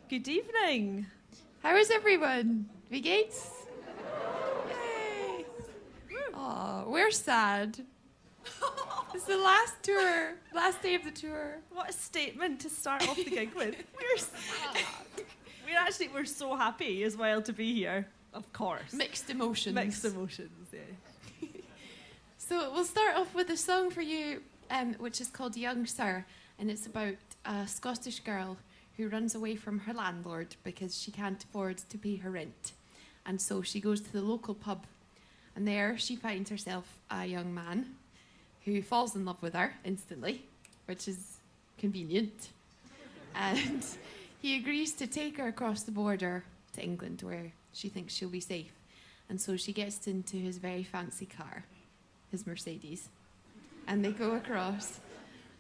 Good evening. How is everyone? Wie geht's? Yay! Oh, we're sad. It's the last day of the tour. What a statement to start off the gig with. We're sad. We're so happy as well to be here, of course. Mixed emotions. Mixed emotions, yeah. So we'll start off with a song for you, which is called Young Sir, and it's about a Scottish girl who runs away from her landlord because she can't afford to pay her rent. And so she goes to the local pub, and there she finds herself a young man who falls in love with her instantly, which is convenient. And he agrees to take her across the border to England where she thinks she'll be safe. And so she gets into his very fancy car, his Mercedes, and they go across.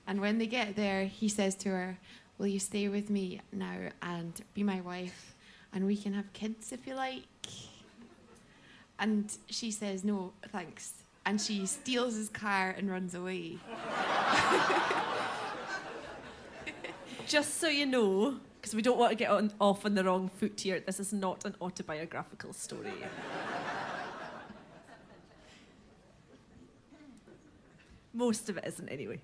And when they get there, he says to her, "Will you stay with me now and be my wife? And we can have kids if you like." And she says, "No, thanks." And she steals his car and runs away. Just so you know, because we don't want to get off on the wrong foot here, this is not an autobiographical story. Most of it isn't, anyway.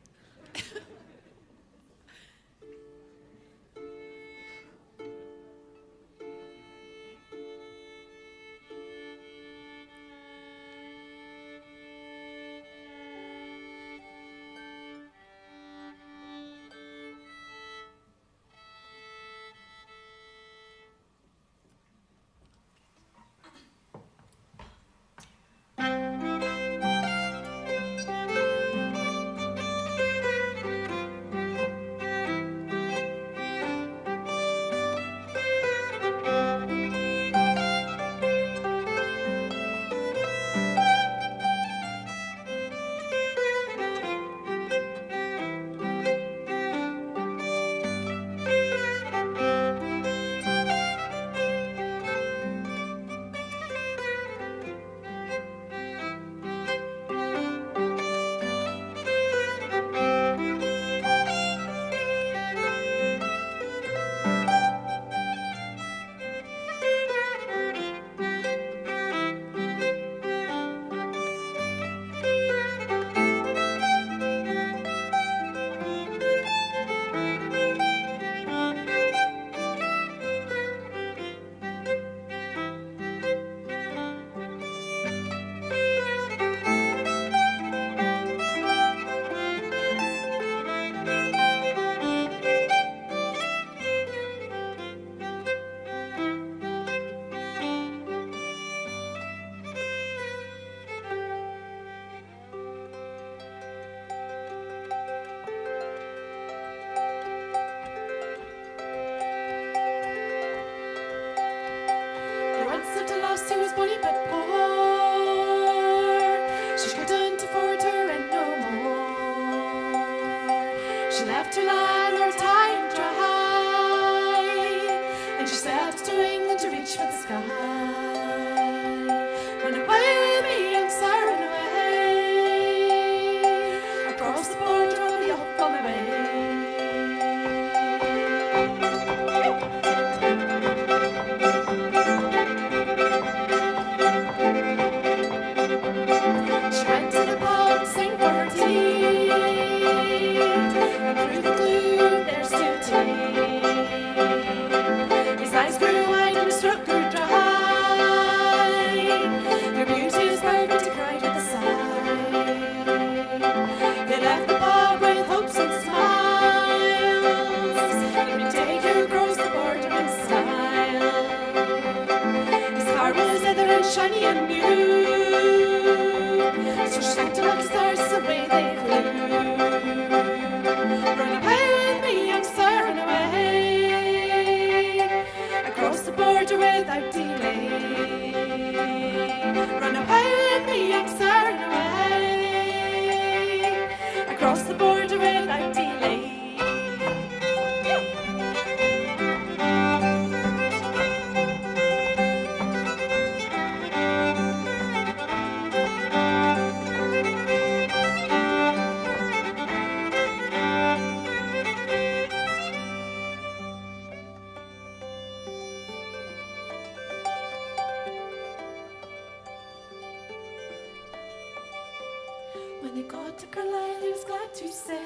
took her love, he was glad to say,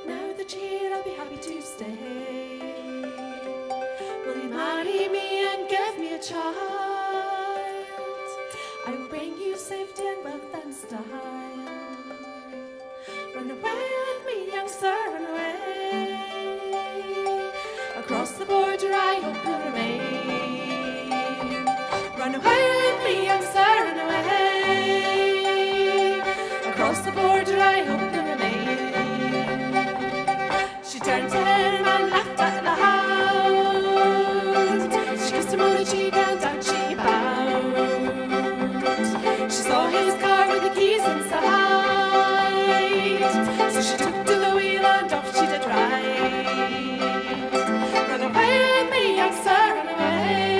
now that you're here, I'll be happy to stay. Will you marry me and give me a child? I will bring you safety and wealth and style. Run away with me, young sir, run away. Across the border I hope you'll remain. Run away with me, young sir, run away. Across the border I hope you'll remain. She turned to him and laughed at the hound. She kissed him on the cheek and out she bowed. She saw his car with the keys inside, so she took to the wheel and off she did ride. Run away with me, young sir, run away.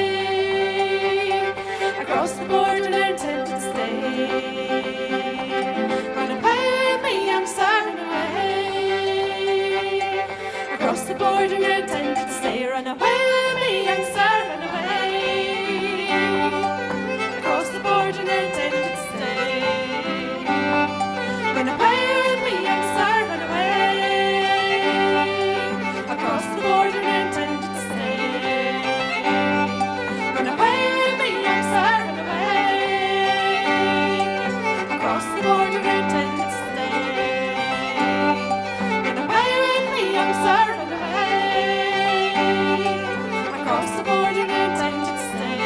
Across the border they're intended to stay. Run away with me, young sir, run away. Across the border they're intended to stay. Run away with me, young sir, run away. Across the border they're intended to stay. Run away with me, young sir, run away. Across the border they're intended to stay. Run away with me, young sir, run away. Across the border they're intended to stay. Run away with me, young sir, run away. Across the border they're intended to stay.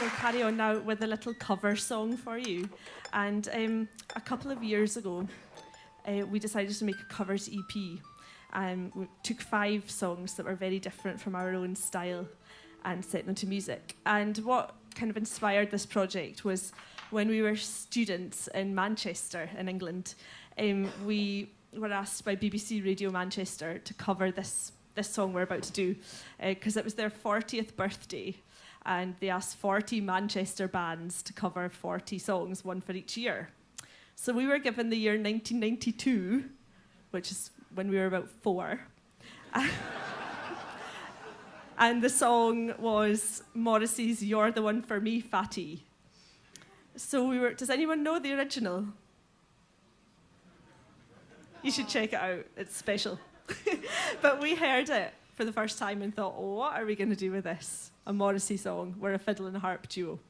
We'll carry on now with a little cover song for you. And a couple of years ago, we decided to make a covers EP. We took 5 songs that were very different from our own style and set them to music. And what kind of inspired this project was when we were students in Manchester in England, we were asked by BBC Radio Manchester to cover this song we're about to do, because it was their 40th birthday. And they asked 40 Manchester bands to cover 40 songs, one for each year. So we were given the year 1992, which is when we were about 4. And the song was Morrissey's You're the One for Me, Fatty. So does anyone know the original? You should check it out, it's special. But we heard it for the first time and thought, oh, what are we going to do with this? A Morrissey song. We're a fiddle and harp duo.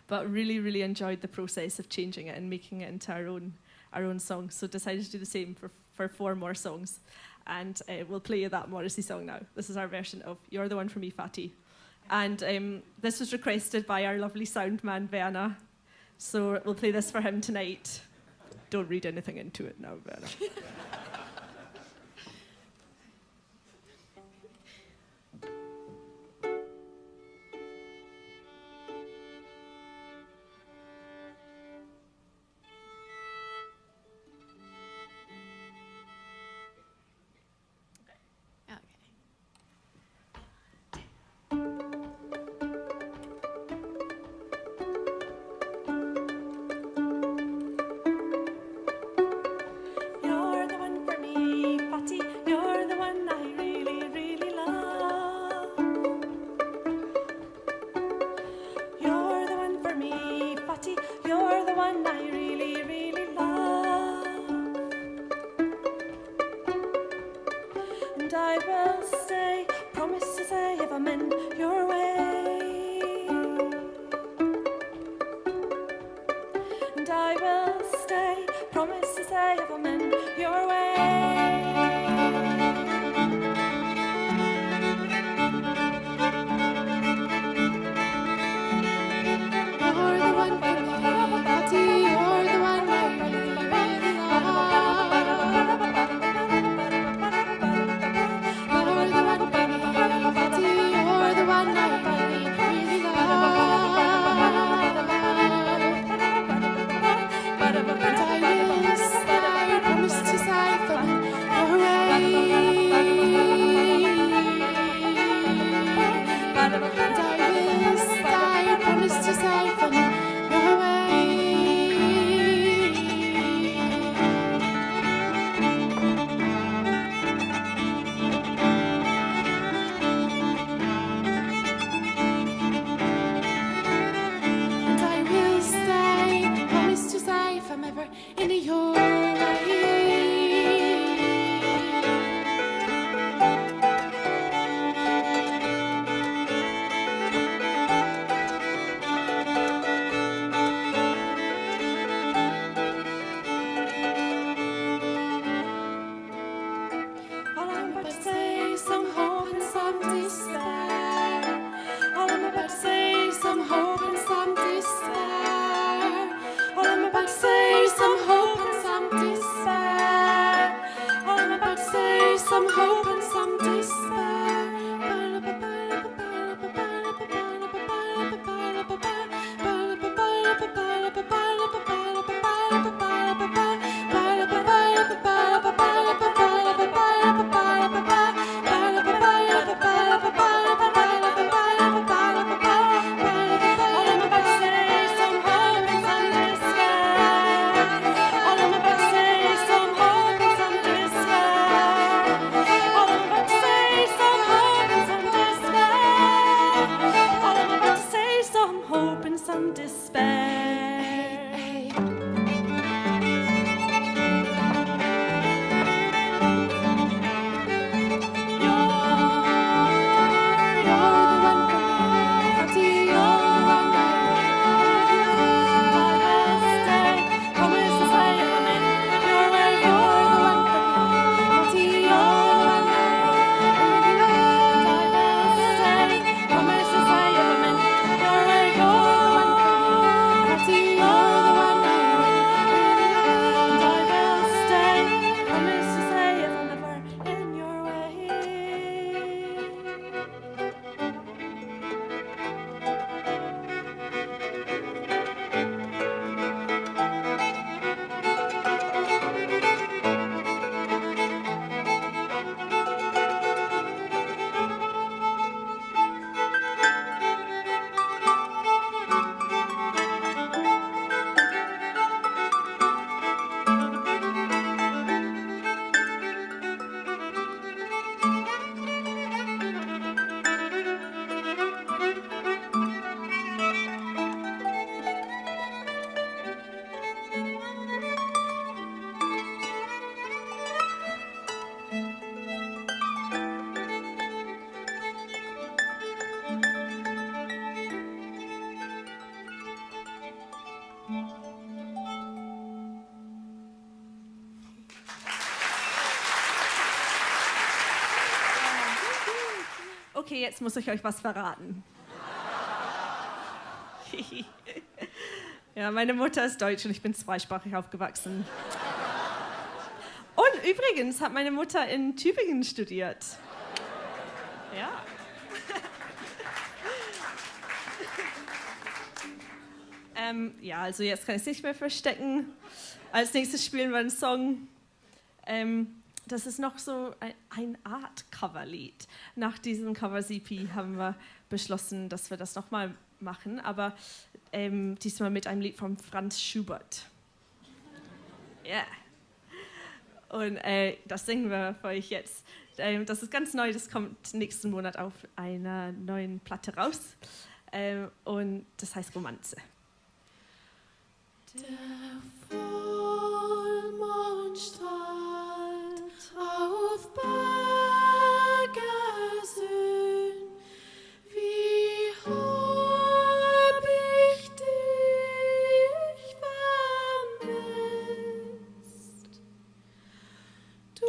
But really, really enjoyed the process of changing it and making it into our own song. So decided to do the same for 4 more songs. And we'll play you that Morrissey song now. This is our version of You're the One for Me, Fatty. And this was requested by our lovely sound man, Werner. So we'll play this for him tonight. Don't read anything into it now, Werner. And I about to say, some hope and some despair. All I'm about to say, some hope and some despair. All I'm about to say, some hope and some despair. All I'm about to say, some hope and some despair. Okay, jetzt muss ich euch was verraten. Ja, meine Mutter ist deutsch und ich bin zweisprachig aufgewachsen. Und übrigens hat meine Mutter in Tübingen studiert. Ja. Ja, also jetzt kann ich es nicht mehr verstecken. Als nächstes spielen wir einen Song. Das ist noch so ein Art Coverlied. Nach diesem Covers-EP haben wir beschlossen, dass wir das nochmal machen, aber diesmal mit einem Lied von Franz Schubert. Ja. Yeah. Und das singen wir für euch jetzt. Das ist ganz neu, das kommt nächsten Monat auf einer neuen Platte raus. Und das heißt Romanze. Der Vollmond strahlt auf Bergersöhn, wie hab ich dich vermisst, du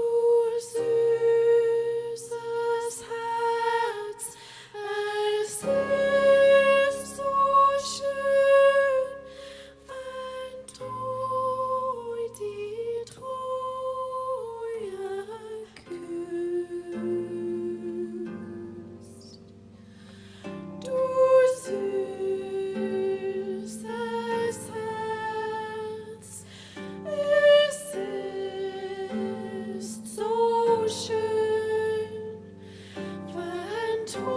süßes Herz, es ist so schön, wenn du die Treue küsst. Du süßes Herz, es ist so schön, wenn du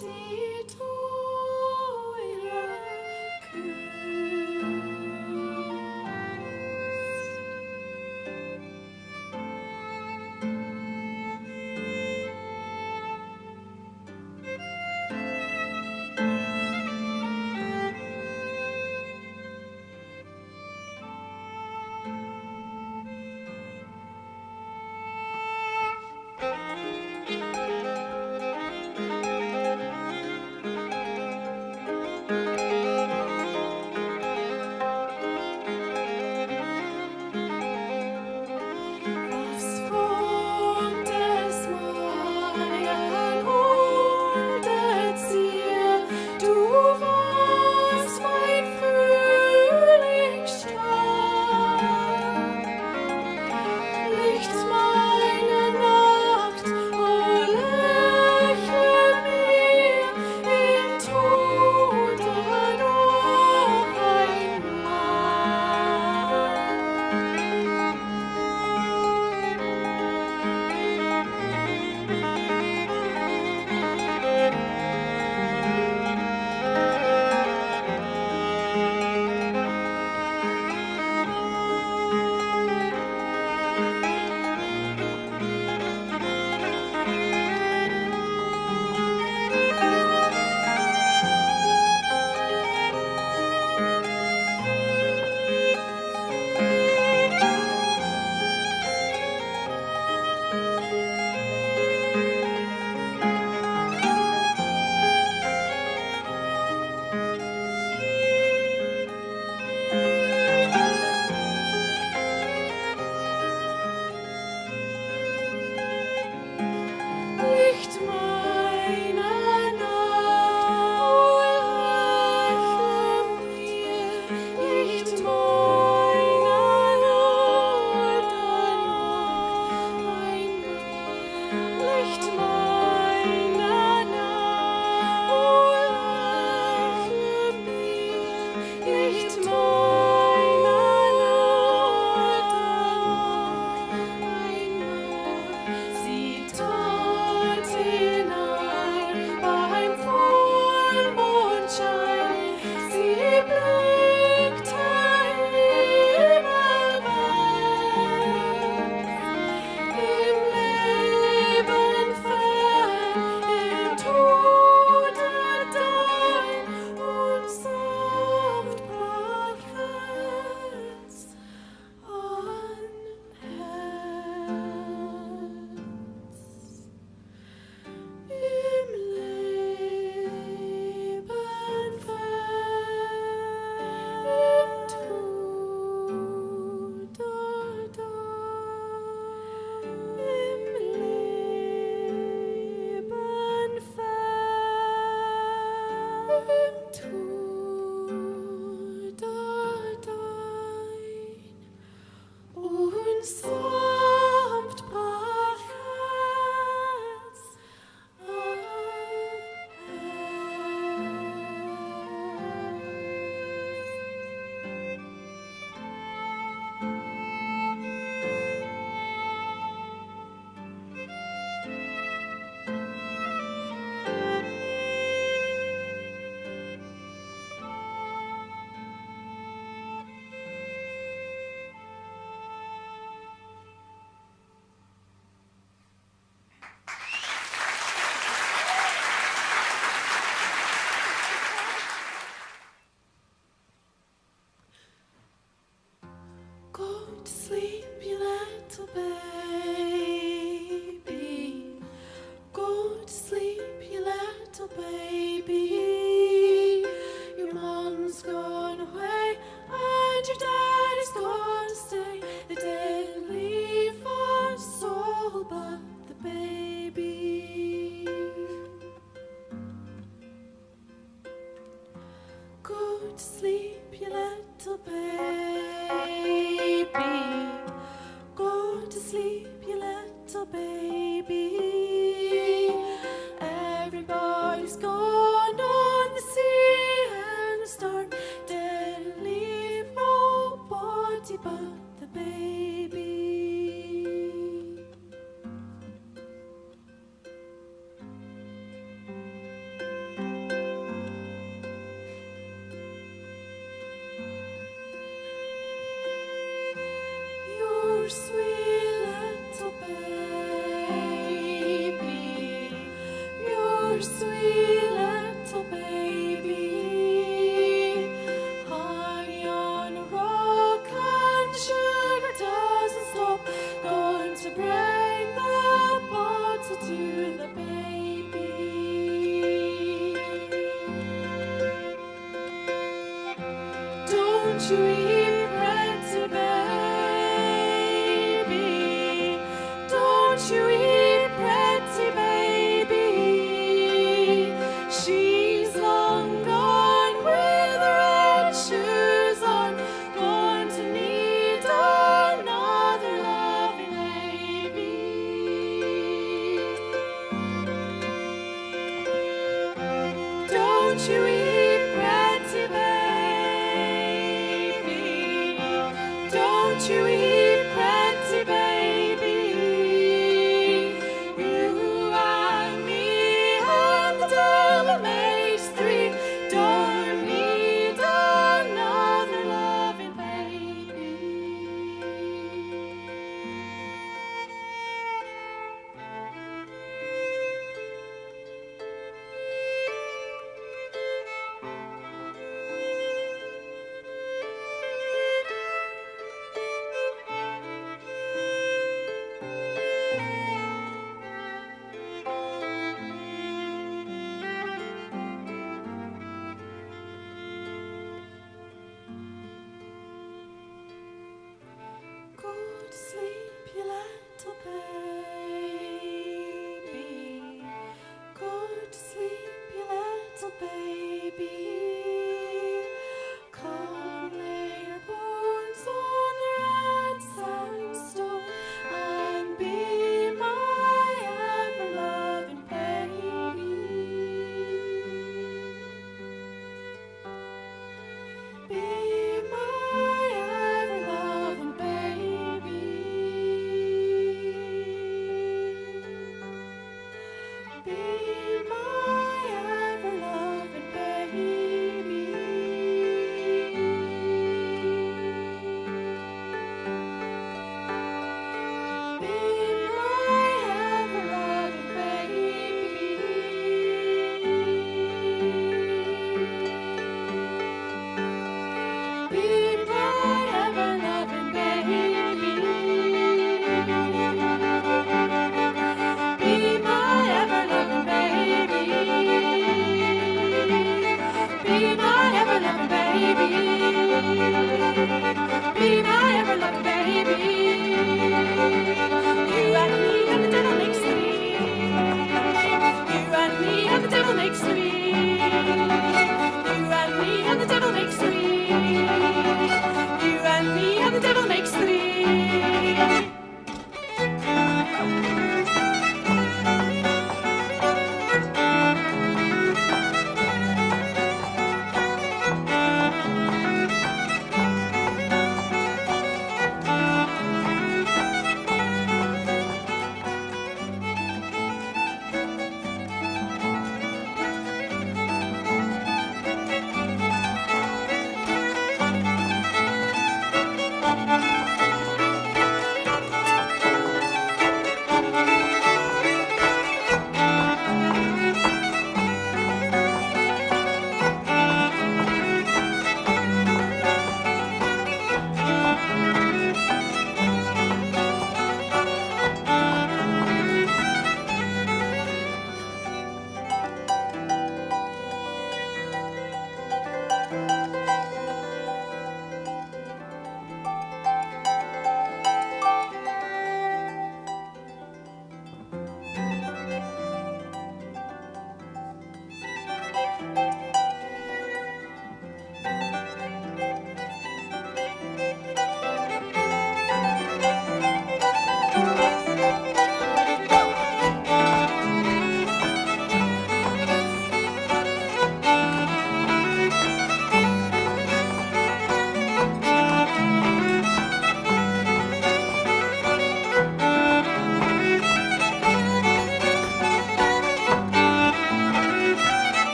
die Treue küsst.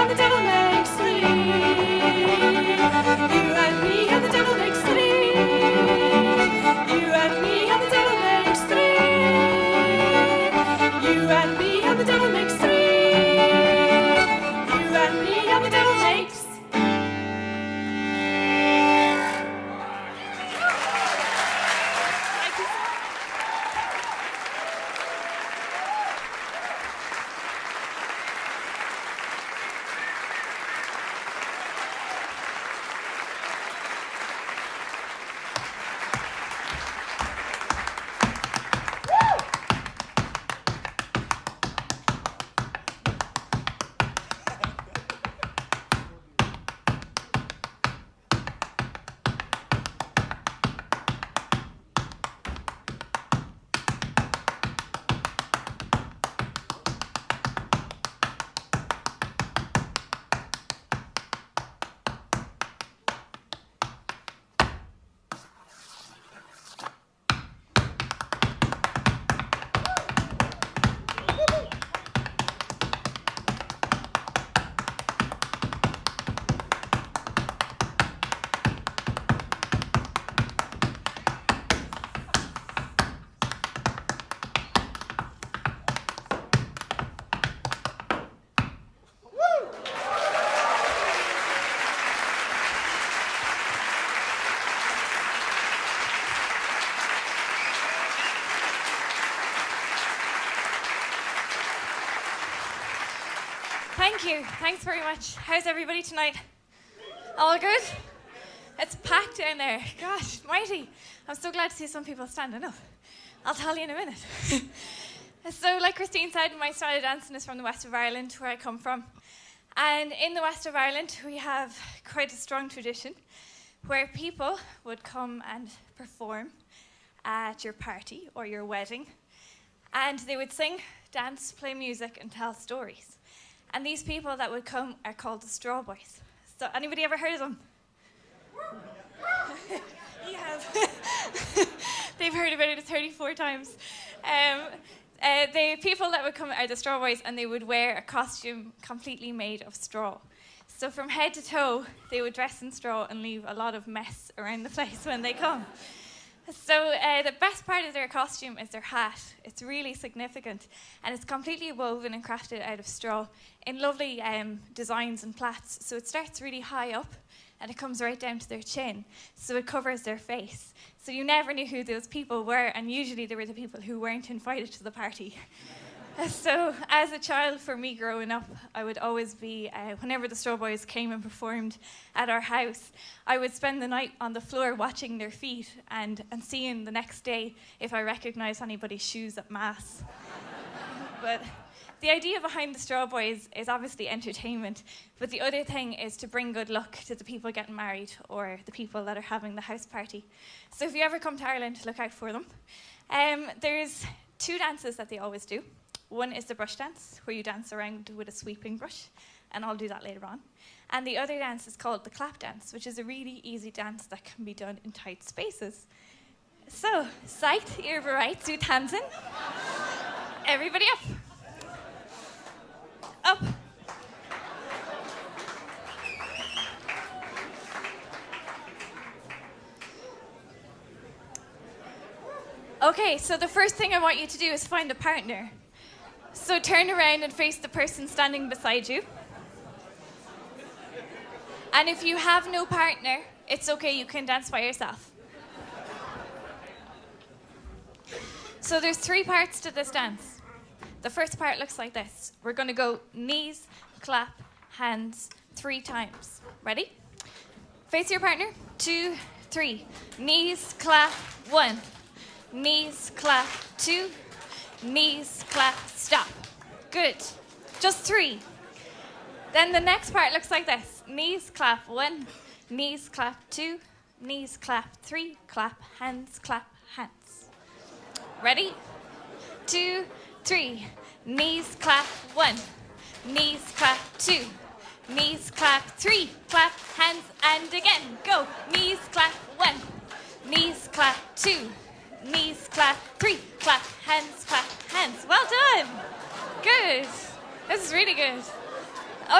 and the devil makes three. You and me and the devil makes three. You and me and the devil makes three. You and me and the devil makes three. You and me and the devil makes. Thank you. Thanks very much. How's everybody tonight? All good? It's packed down there. Gosh, mighty. I'm so glad to see some people standing up. I'll tell you in a minute. So, like Christine said, my style of dancing is from the west of Ireland, where I come from. And in the west of Ireland, we have quite a strong tradition where people would come and perform at your party or your wedding. And they would sing, dance, play music, and tell stories. And these people that would come are called the Straw Boys. So anybody ever heard of them? Yes. They've heard about it 34 times. The people that would come are the Straw Boys, and they would wear a costume completely made of straw. So from head to toe, they would dress in straw and leave a lot of mess around the place when they come. So the best part of their costume is their hat. It's really significant, and it's completely woven and crafted out of straw in lovely designs and plaits. So it starts really high up, and it comes right down to their chin. So it covers their face. So you never knew who those people were, and usually they were the people who weren't invited to the party. So as a child, for me growing up, I would always be, whenever the Straw Boys came and performed at our house, I would spend the night on the floor watching their feet and seeing the next day if I recognised anybody's shoes at Mass. But the idea behind the Straw Boys is obviously entertainment, but the other thing is to bring good luck to the people getting married or the people that are having the house party. So if you ever come to Ireland, look out for them. There's two dances that they always do. One is the brush dance, where you dance around with a sweeping brush, and I'll do that later on. And the other dance is called the clap dance, which is a really easy dance that can be done in tight spaces. So, sight, ear bereit, zu tanzen. Everybody up. Up. Okay, so the first thing I want you to do is find a partner. So turn around and face the person standing beside you. And if you have no partner, it's okay, you can dance by yourself. So there's 3 parts to this dance. The first part looks like this. We're going to go knees, clap, hands 3 times. Ready? Face your partner. 2, 3. Knees, clap, 1. Knees, clap, 2. Knees, clap, stop. Good. Just 3. Then the next part looks like this. Knees, clap, 1. Knees, clap, 2. Knees, clap, 3. Clap, hands, hands. Ready? 2, 3. Knees, clap, 1. Knees, clap, 2. Knees, clap, 3. Clap, hands, and again. Go. Knees, clap, 1. Knees, clap, 2. Knees, clap, 3, clap, hands, hands. Well done. Good. This is really good.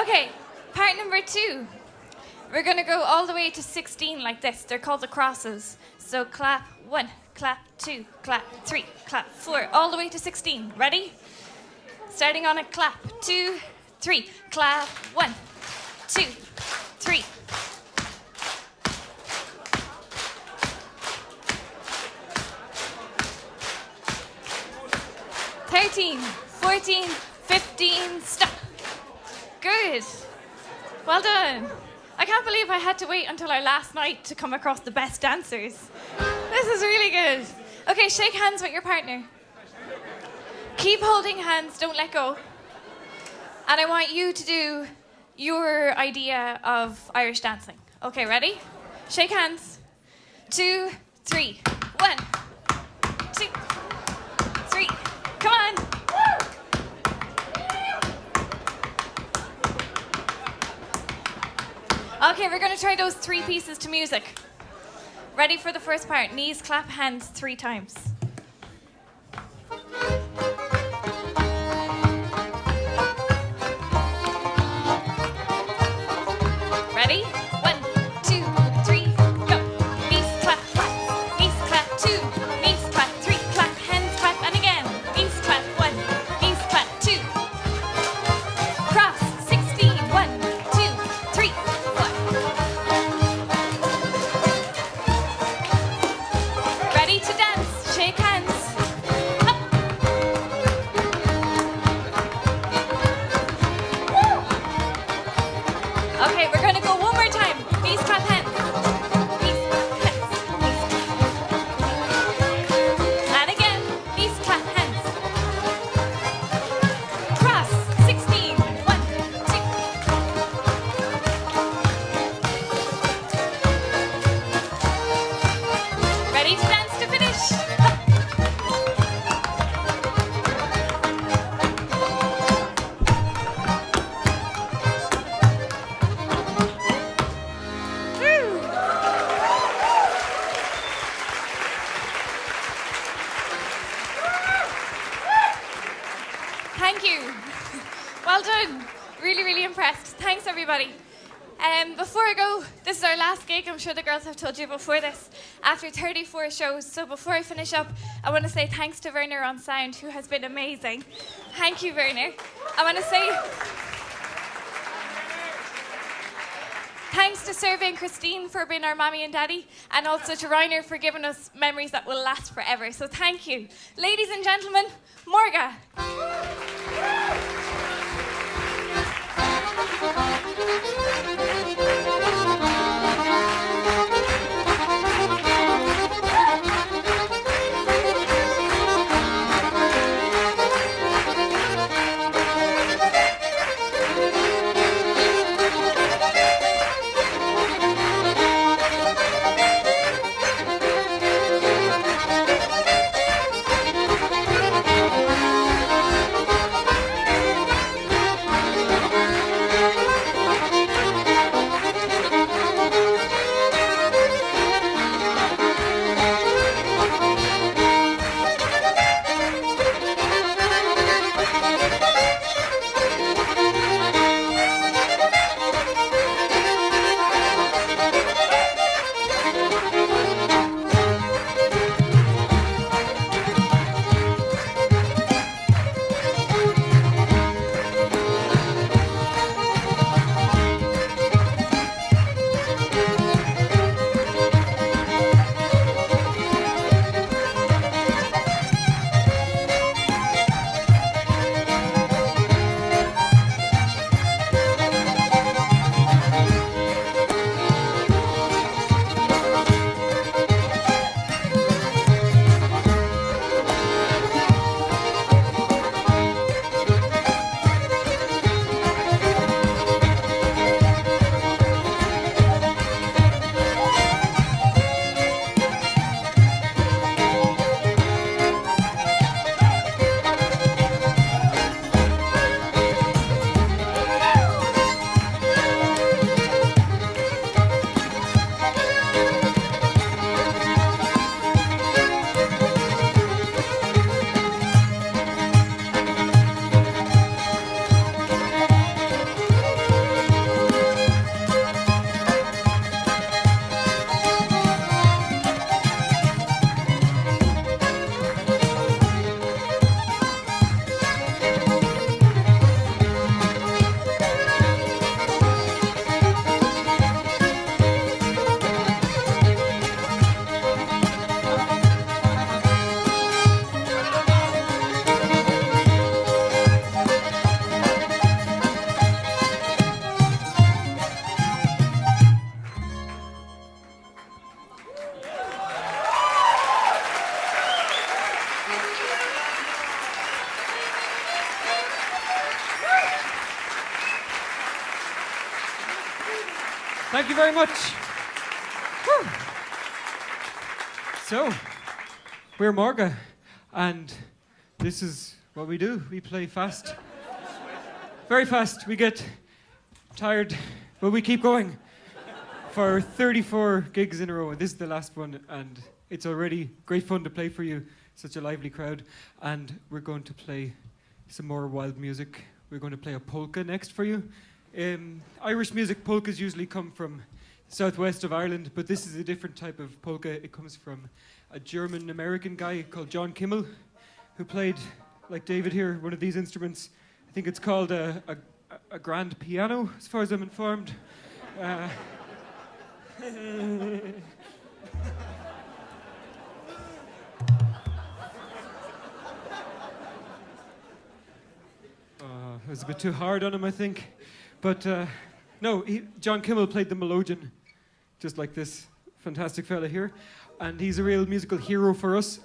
Okay, Part number 2. We're going to go all the way to 16 like this. They're called the crosses. So clap 1, clap 2, clap 3, clap 4, all the way to 16. Ready? Starting on a clap. 2, 3. Clap 1, 2, 3. 13, 14, 15, stop. Good. Well done. I can't believe I had to wait until our last night to come across the best dancers. This is really good. Okay, shake hands with your partner. Keep holding hands, don't let go. And I want you to do your idea of Irish dancing. Okay, ready? Shake hands. 2, 3. 1, 2, 3. Come on. Okay, we're going to try those 3 pieces to music. Ready for the first part. Knees, clap, hands 3 times. Ready? 1, 2, 3, go. Knees, clap, clap. Knees, clap, 2. Knees, clap, 3, clap. Hands, clap, and again. Knees, clap, 1. Knees, clap, 2. Cross, 16. 1, 2, 3, 4. Ready to dance. Shake hands. Up. Woo. Okay, we're going to go one more time. Knees, clap, hands. Knees, clap, hands. Knees, clap. And again. Knees, clap, hands. Cross. 16. 1, 2. Ready to dance to finish. Up. Woo. Thank you. Well done. Really, really impressed. Thanks, everybody. Before I go, this is our last gig. I'm sure the girls have told you before this. After 34 shows. So before I finish up, I want to say thanks to Werner on sound, who has been amazing. Thank you, Werner. I want to say thanks to Survey and Christine for being our mommy and daddy, and also to Reiner for giving us memories that will last forever. So thank you. Ladies and gentlemen, Mórga. Thank you very much. Whew. So, we're Mórga, and this is what we do. We play fast. Very fast. We get tired, but we keep going for 34 gigs in a row. And this is the last one, and it's already great fun to play for you. Such a lively crowd. And we're going to play some more wild music. We're going to play a polka next for you. Irish music polkas usually come from southwest of Ireland, but this is a different type of polka. It comes from a German-American guy called John Kimmel, who played, like David here, one of these instruments. I think it's called a grand piano, as far as I'm informed. It was a bit too hard on him, I think. But no, John Kimmel played the melodeon, just like this fantastic fella here. And he's a real musical hero for us.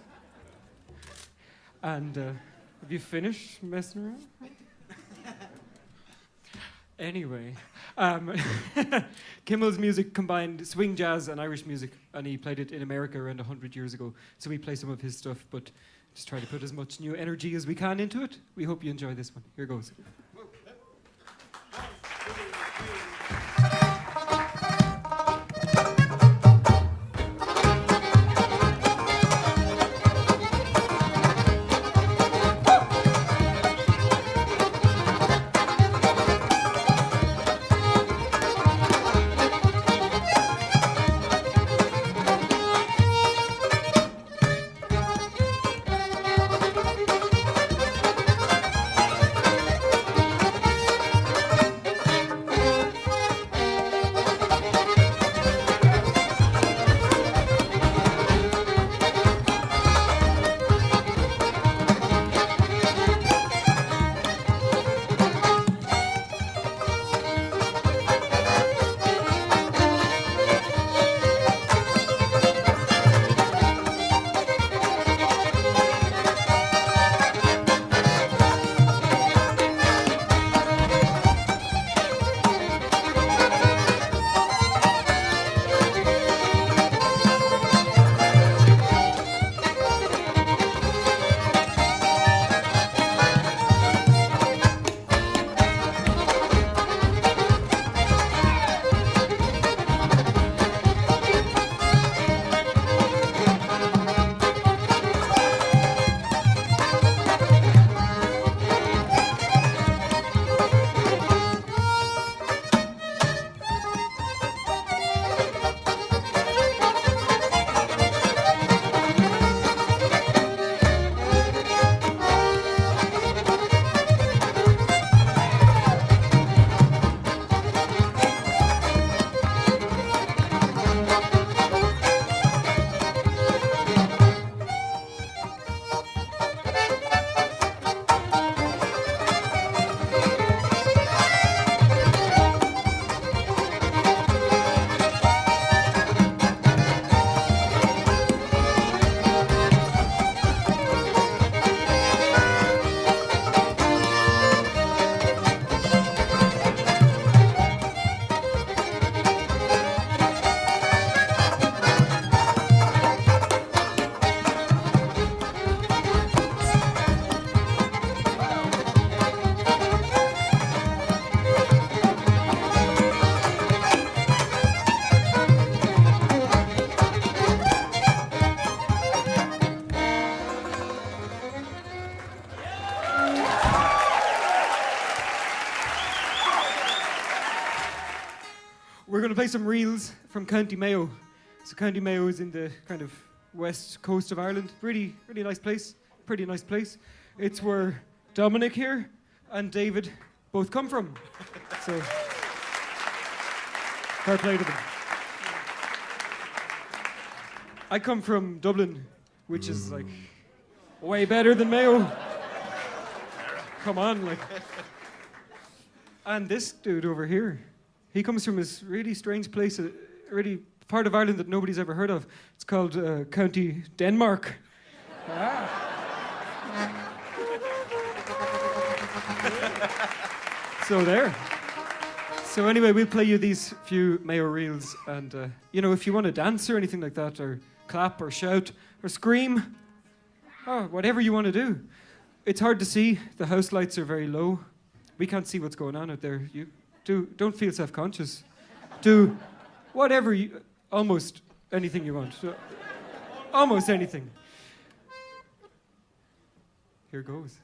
And have you finished messing around? Anyway, Kimmel's music combined swing jazz and Irish music, and he played it in America around 100 years ago. So we play some of his stuff, but just try to put as much new energy as we can into it. We hope you enjoy this one. Here goes. We're going to play some reels from County Mayo. So County Mayo is in the kind of west coast of Ireland. Really, really nice place. Pretty nice place. It's where Dominic here and David both come from. So, fair play to them. I come from Dublin, which is like way better than Mayo. Come on, like. And this dude over here, he comes from this really strange place, a really part of Ireland that nobody's ever heard of. It's called County Denmark. So there. So anyway, we'll play you these few Mayo reels, and if you want to dance or anything like that, or clap or shout or scream, or whatever you want to do. It's hard to see. The house lights are very low. We can't see what's going on out there. Don't feel self-conscious. Do whatever almost anything you want. So, almost anything. Here goes.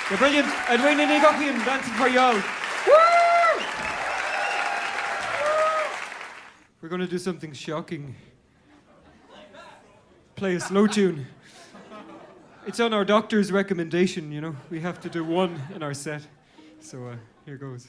You're brilliant. Edwina and Guckian dancing for y'all. Woo! We're going to do something shocking. Play a slow tune. It's on our doctor's recommendation, you know. We have to do one in our set. So here goes.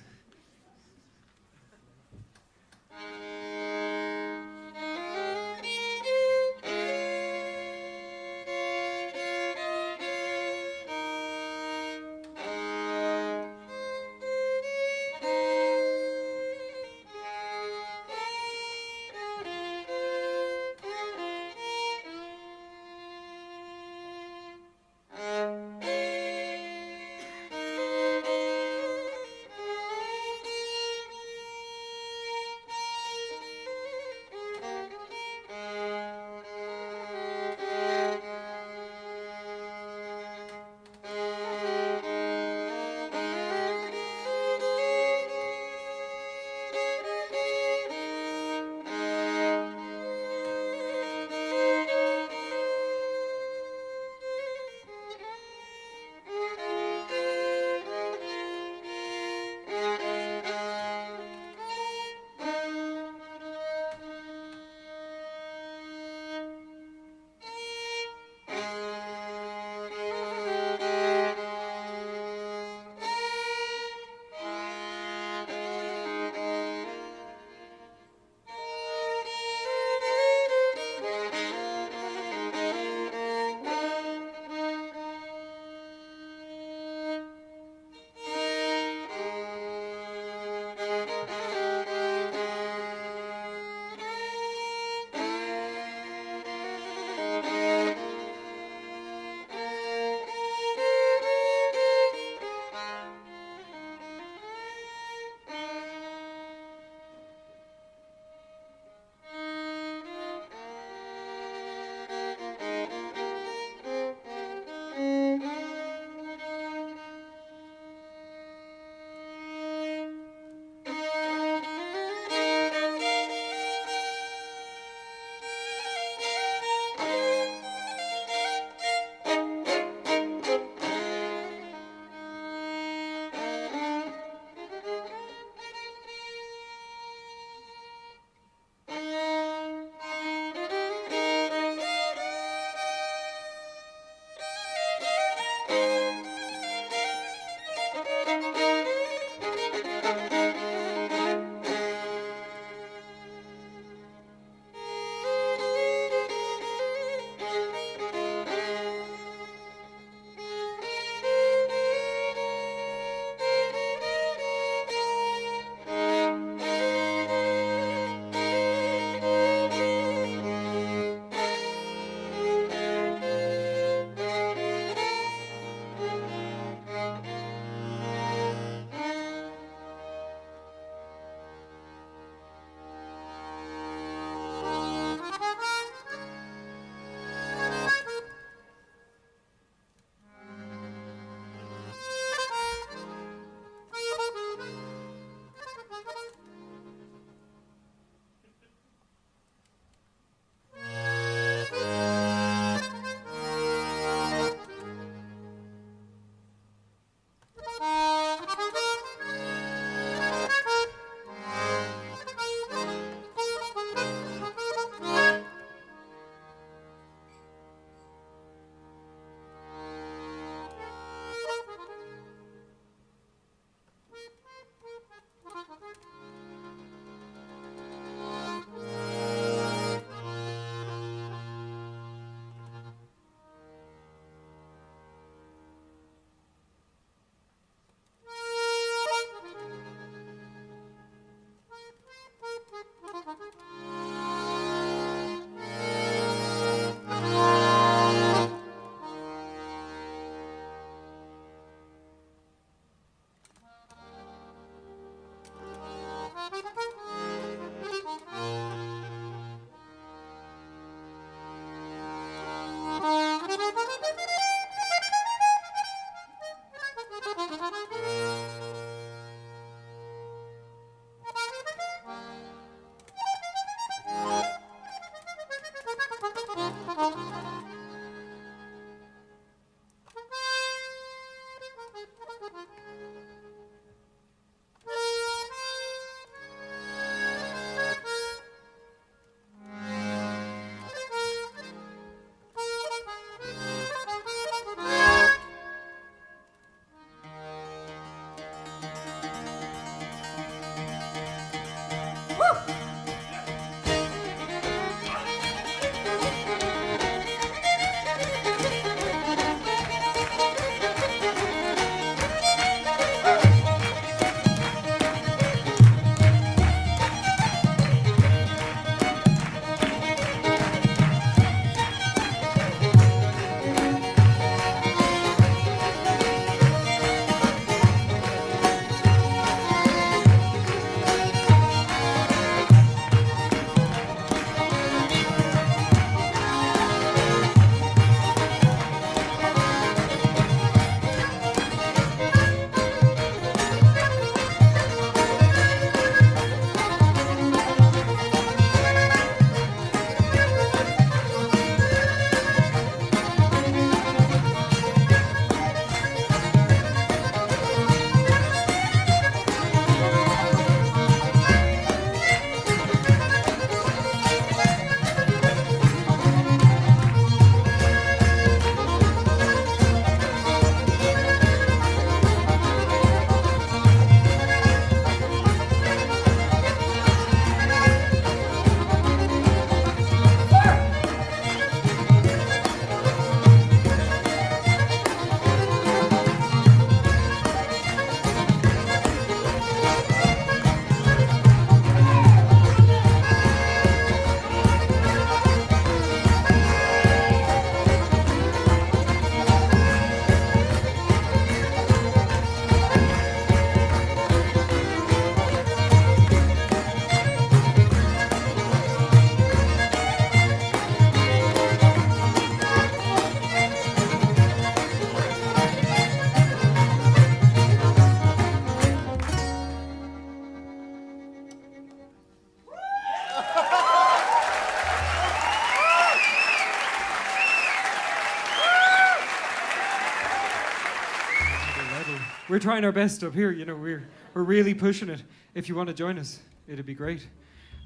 We're trying our best up here, you know, we're really pushing it. If you want to join us, it'd be great.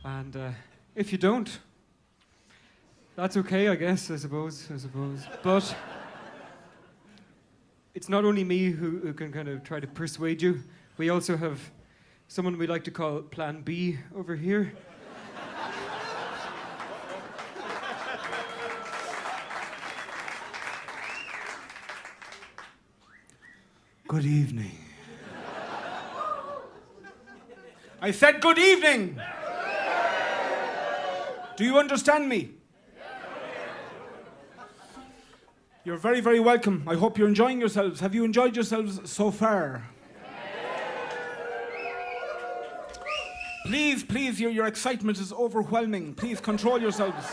And if you don't, that's okay, I guess, I suppose. But it's not only me who can kind of try to persuade you. We also have someone we like to call Plan B over here. Good evening. I said good evening. Do you understand me? You're very, very welcome. I hope you're enjoying yourselves. Have you enjoyed yourselves so far? Please, your excitement is overwhelming. Please control yourselves.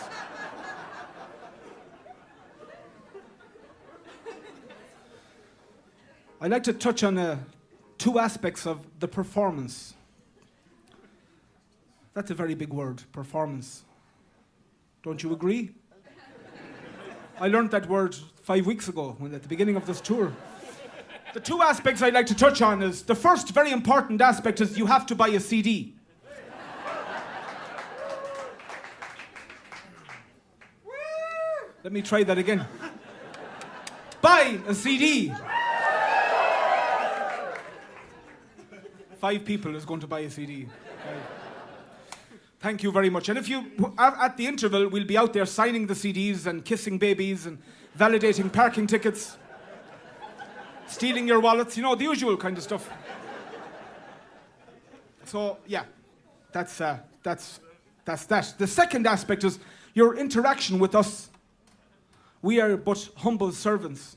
I'd like to touch on two aspects of the performance. That's a very big word, performance. Don't you agree? I learned that word 5 weeks ago when at the beginning of this tour. The two aspects I'd like to touch on is, the first very important aspect is you have to buy a CD. Let me try that again. Buy a CD. 5 people is going to buy a CD. Thank you very much. And if you, at the interval, we'll be out there signing the CDs and kissing babies and validating parking tickets, stealing your wallets, you know, the usual kind of stuff. So, yeah, that's that. The second aspect is your interaction with us. We are but humble servants,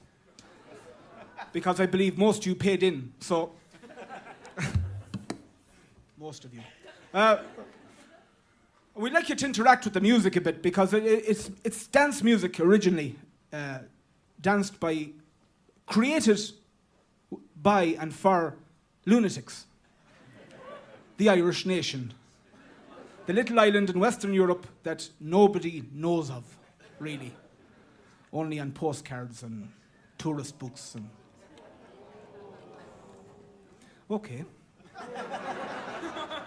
because I believe most of you paid in, so... Most of you. We'd like you to interact with the music a bit, because it's dance music originally, danced by, created by and for lunatics. The Irish nation. The little island in Western Europe that nobody knows of, really. Only on postcards and tourist books and... Okay.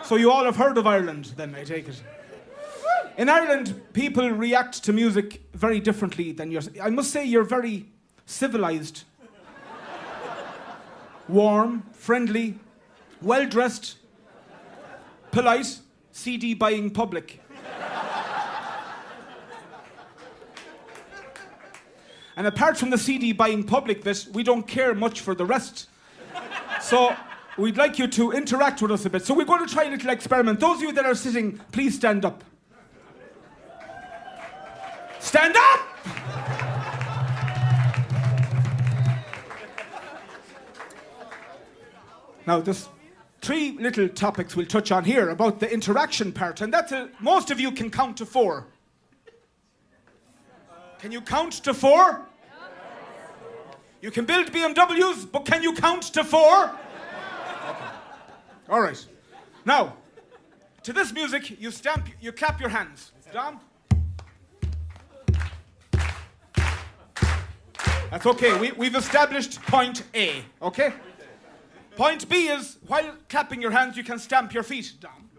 So you all have heard of Ireland, then, I take it. In Ireland, people react to music very differently than yours. I must say you're very civilized, warm, friendly, well-dressed, polite, CD-buying public. And apart from the CD-buying public bit, we don't care much for the rest. So... we'd like you to interact with us a bit. So we're going to try a little experiment. Those of you that are sitting, please stand up. Stand up! Now, there's 3 little topics we'll touch on here about the interaction part. And that's most of you can count to 4. Can you count to 4? You can build BMWs, but can you count to 4? All right. Now, to this music, you clap your hands. Dom? That's okay. We've established point A, okay? Point B is, while clapping your hands, you can stamp your feet. Dom.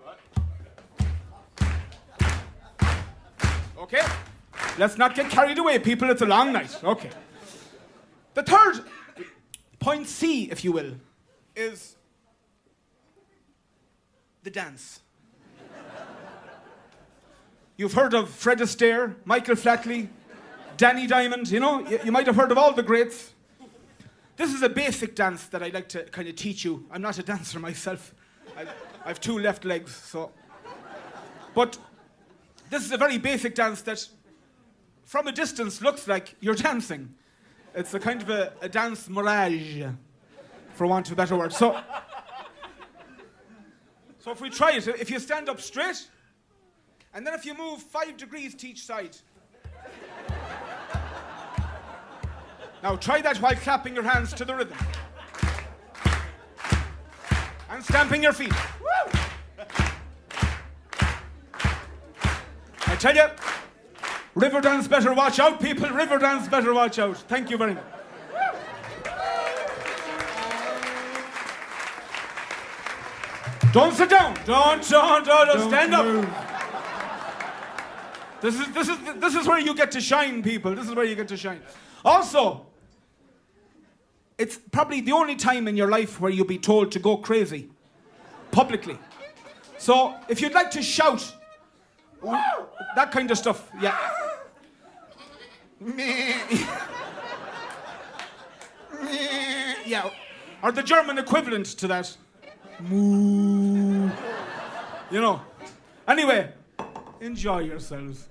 Okay? Let's not get carried away, people. It's a long night. Okay. The third, point C, if you will, is the dance. You've heard of Fred Astaire, Michael Flatley, Danny Diamond, you know, you might have heard of all the greats. This is a basic dance that I'd like to kind of teach you. I'm not a dancer myself. I've 2 left legs, so. But this is a very basic dance that, from a distance, looks like you're dancing. It's a kind of a dance mirage, for want of a better word. So if we try it, if you stand up straight, and then if you move 5 degrees to each side. Now try that while clapping your hands to the rhythm. And stamping your feet. Woo! I tell you, Riverdance better watch out, people. Riverdance better watch out. Thank you very much. Don't sit down. Don't stand up. move. This is where you get to shine, people. This is where you get to shine. Also, it's probably the only time in your life where you'll be told to go crazy publicly. So if you'd like to shout, that kind of stuff, yeah. Yeah, or the German equivalent to that. Moo. You know. Anyway, enjoy yourselves.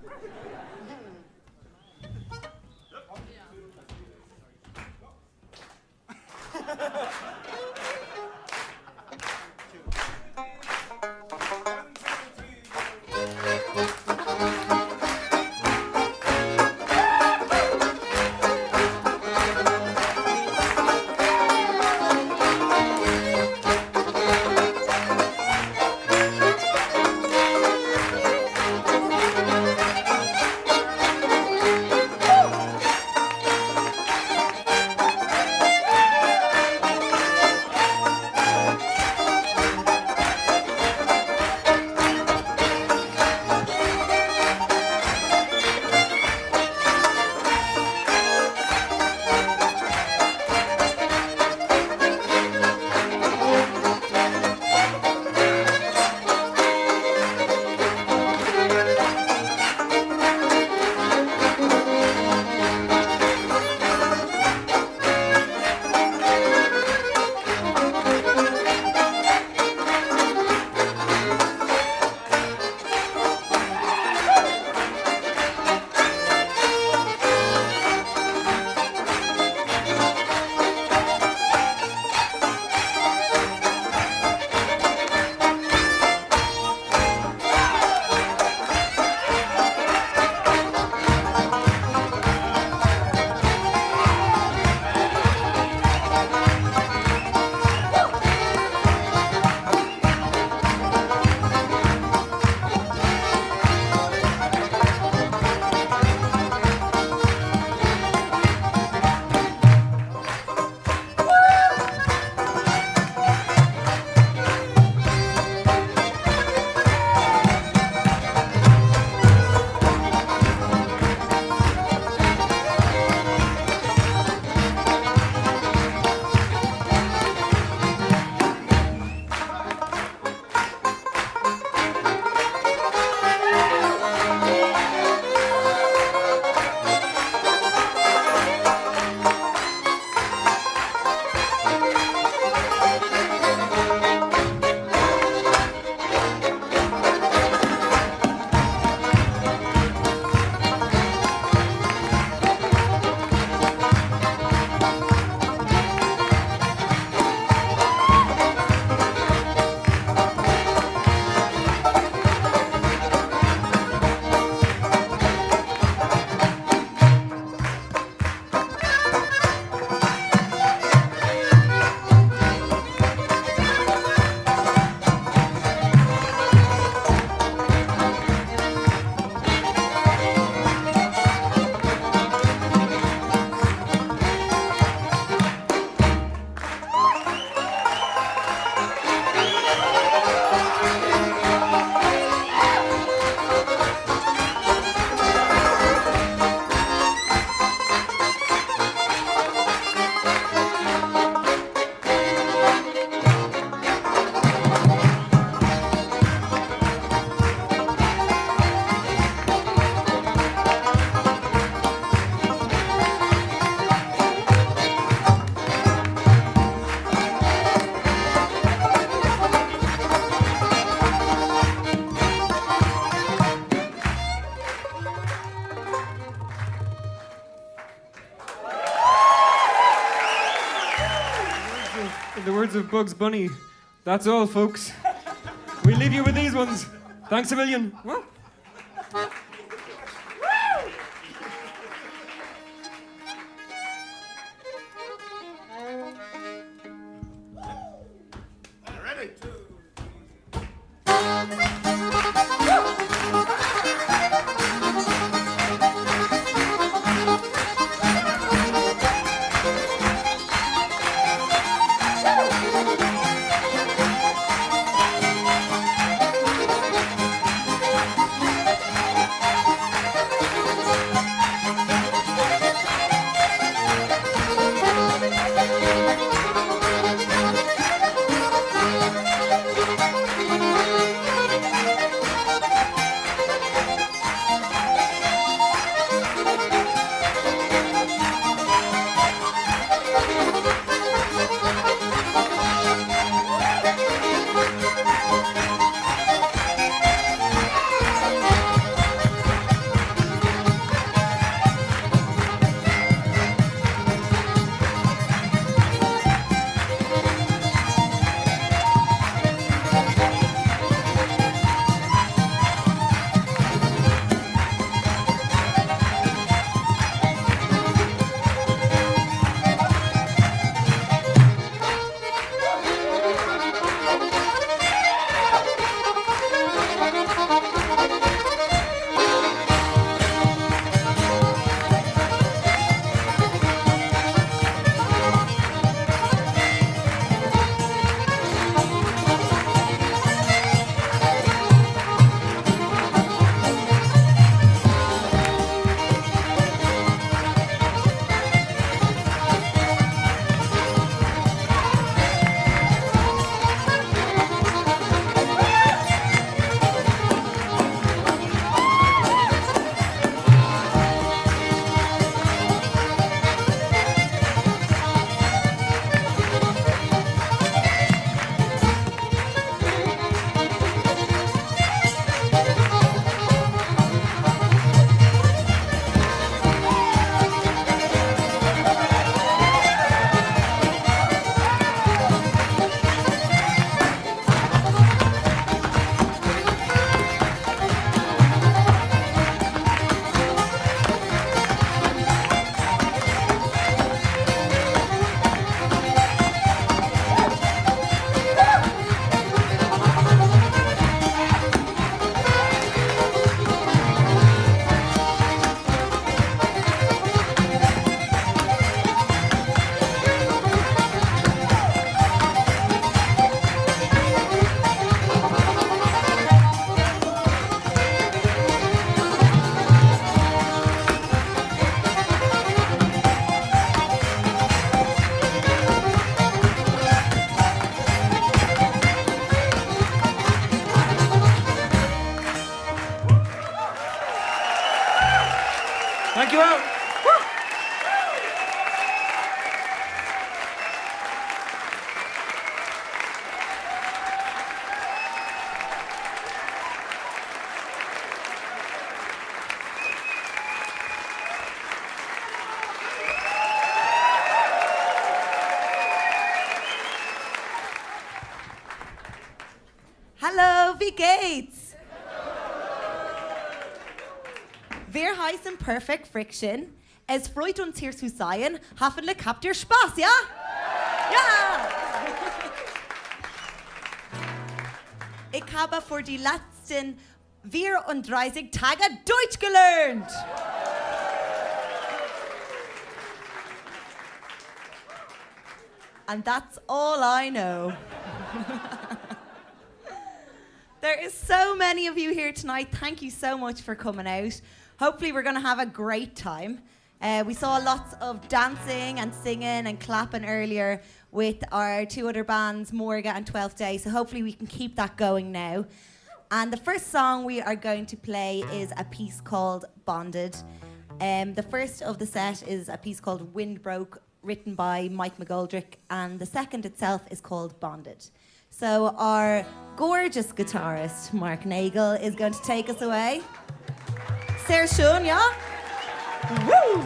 In the words of Bugs Bunny, that's all, folks. We leave you with these ones. Thanks a million. What? wie geht's? Wir heißen Perfect Friction. Es freut uns hier zu sein. Hoffentlich habt ihr Spaß, ja? Ja! Ich habe für die letzten 34 Tage Deutsch gelernt. And that's all I know. There is so many of you here tonight. Thank you so much for coming out. Hopefully we're going to have a great time. We saw lots of dancing and singing and clapping earlier with our two other bands, Mórga and 12th Day. So hopefully we can keep that going now. And the first song we are going to play is a piece called Bonded. The first of the set is a piece called Windbroke, written by Mike McGoldrick, and the second itself is called Bonded. So our gorgeous guitarist, Mark Nagel, is going to take us away. Sehr schön, ja? Woo!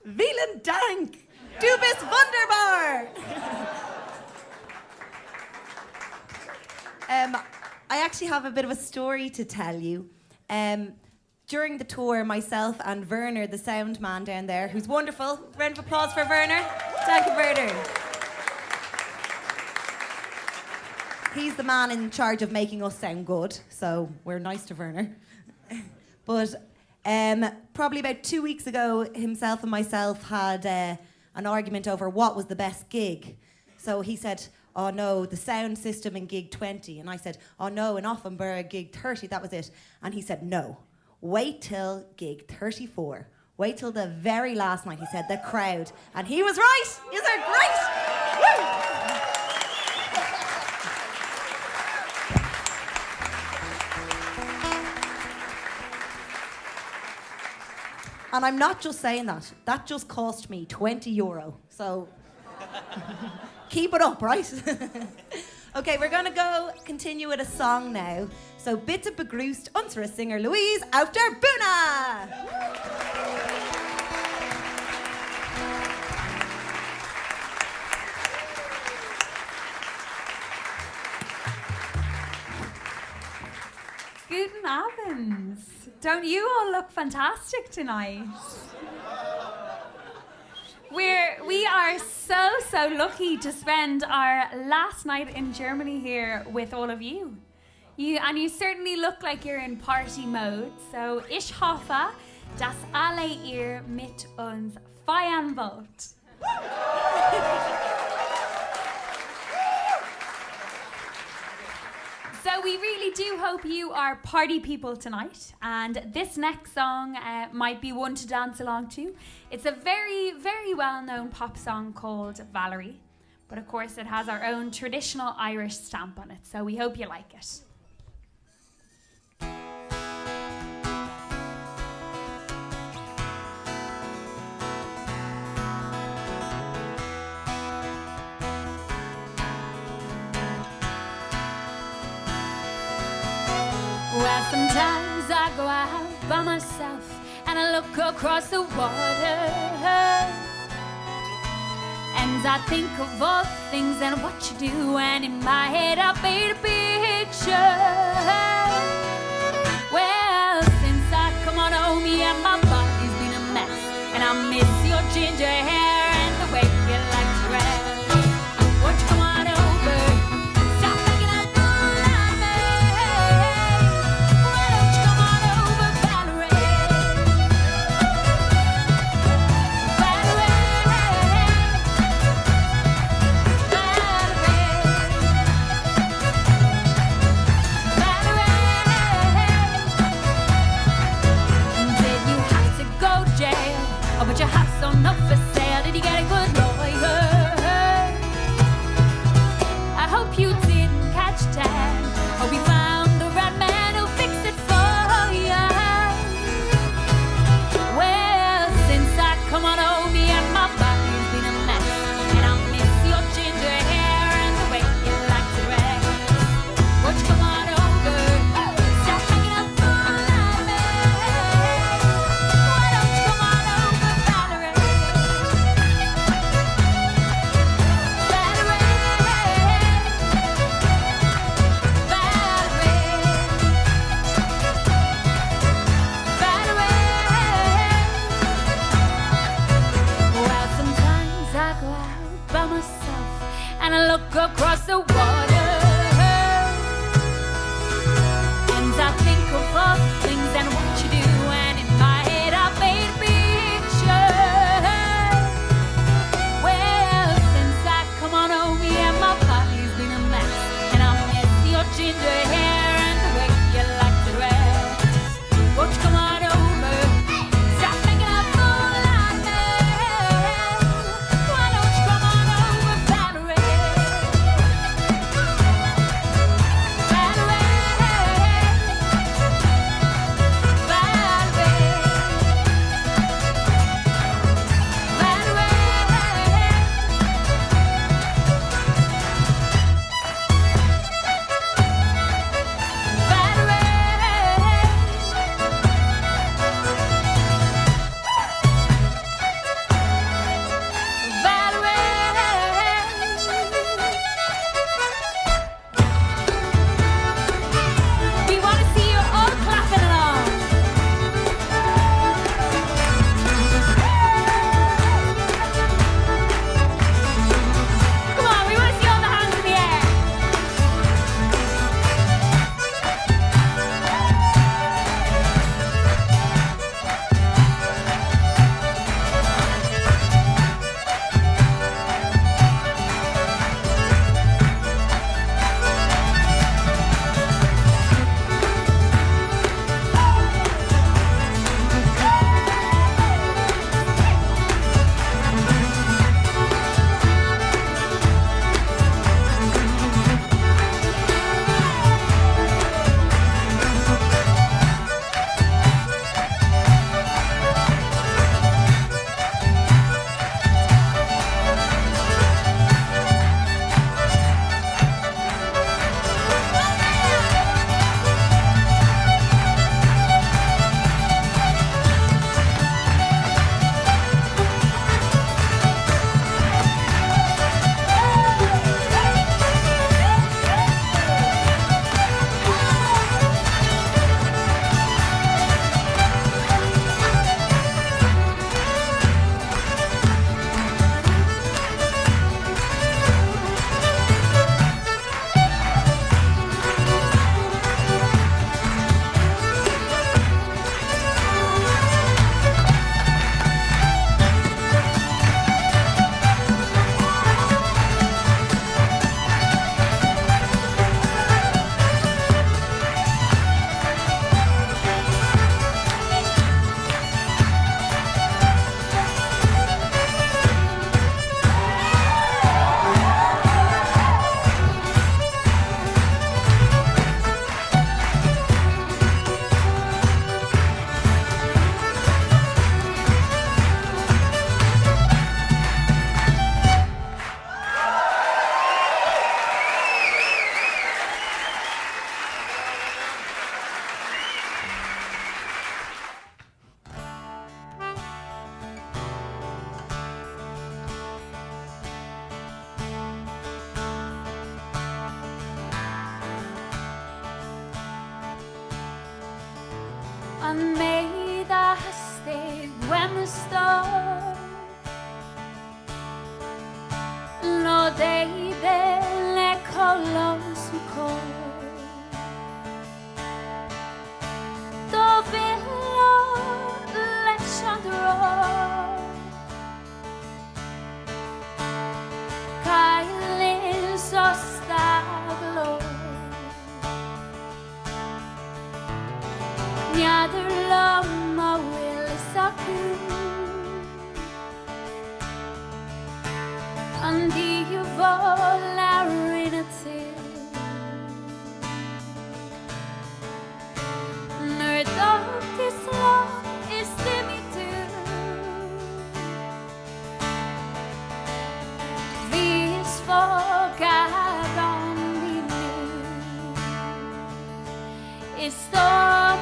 Vielen Dank. Du bist wunderbar. I actually have a bit of a story to tell you. During the tour, myself and Werner, the sound man down there, who's wonderful. Round of applause for Werner. Thank you, Werner. He's the man in charge of making us sound good, so we're nice to Werner. But probably about 2 weeks ago, himself and myself had an argument over what was the best gig. So he said, oh no, the sound system in gig 20. And I said, oh no, in Offenburg, gig 30, that was it. And he said, no, wait till gig 34. Wait till the very last night, he said, the crowd. And he was right. Is it great? Woo! And I'm not just saying that. That just cost me €20. So keep it up, right? Okay, we're going to go continue with a song now. So bitte begrüßt unsere Singer Louise auf der Bühne. Guten Abend. Don't you all look fantastic tonight? We are so lucky to spend our last night in Germany here with all of you. You certainly look like you're in party mode. So ich hoffe, dass alle ihr mit uns feiern wollt. So we really do hope you are party people tonight, and this next song might be one to dance along to. It's a very, very well-known pop song called Valerie, but of course it has our own traditional Irish stamp on it, so we hope you like it. Well, sometimes I go out by myself and I look across the water, and I think of all the things and what you do, and in my head I paint a picture. Well, since I come on home, yeah, my body's been a mess, and I miss your ginger hair and the way you like to dress. Won't you come on over? Stop making a fool out of me. Why don't you come on over, Valerie? Did you have to go to jail? Or put your house on up for sale? Did you get a good lawyer? I hope you didn't catch tan. Hope you found the right man who'll fix it for you. Well, since I come on home, yeah, my body's been a mess, and I miss your ginger hair and the way you like to dress. Won't you come on over? Stop making a fool out of me. Why don't you come on over, Valerie? Well, sometimes I go out by myself and I look across the water, and I think of all the things and what you do, and in my head I paint a picture. Well, since I come on home, yeah, my body's been a mess, and I miss your ginger hair and the way you like to dress. Won't you come on over? Stop making a fool out of me. Why don't you come on over, Valerie? Han meida steg when the star No dei belle colors mi cor Dov'illo lecciandro Kailin sostaglo Niader ma will saku Andi you volar in a till Nerd this love is det me do Vis vågar om vi nu Is storm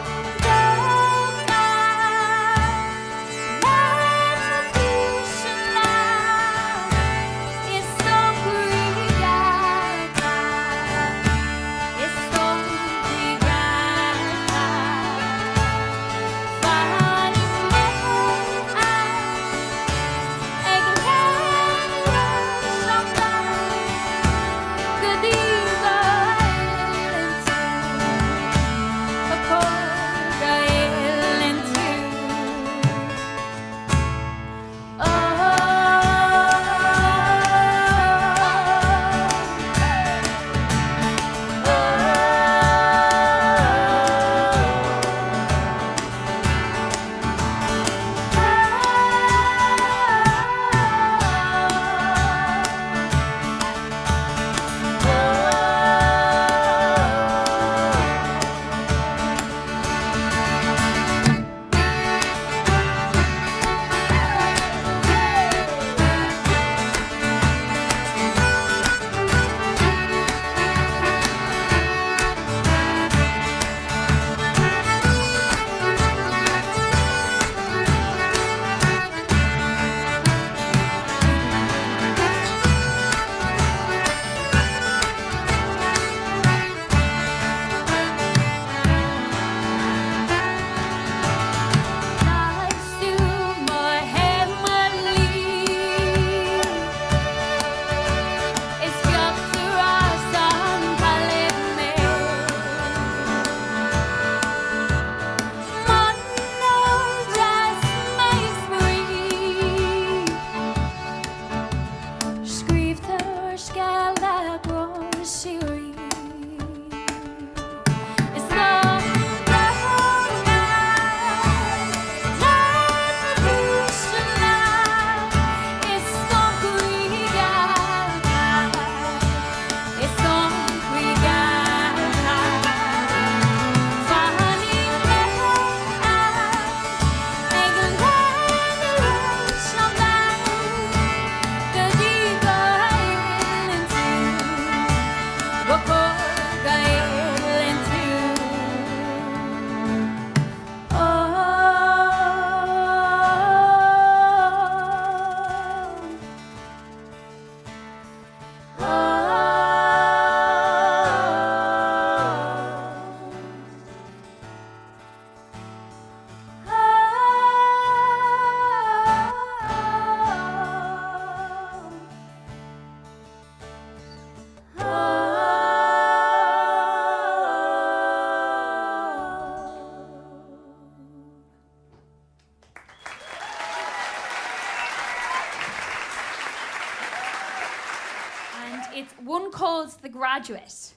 It's one called The Graduate.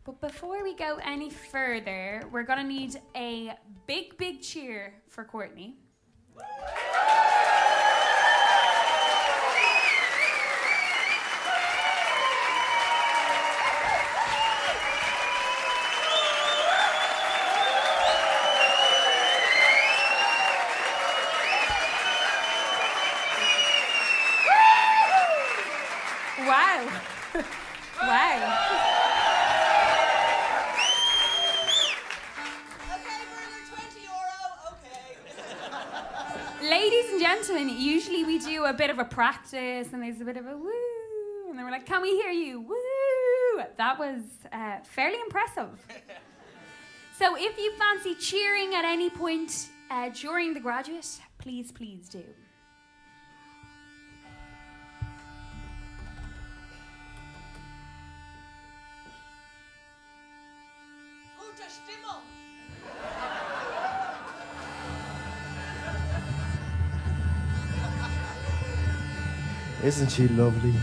But before we go any further, we're going to need a big, big cheer for Courtney. Wow. Wow. Ladies and gentlemen, usually we do a bit of a practice and there's a bit of a woo, and then we're like, can we hear you? Woo! That was fairly impressive. So if you fancy cheering at any point during the graduate, please do. Isn't she lovely?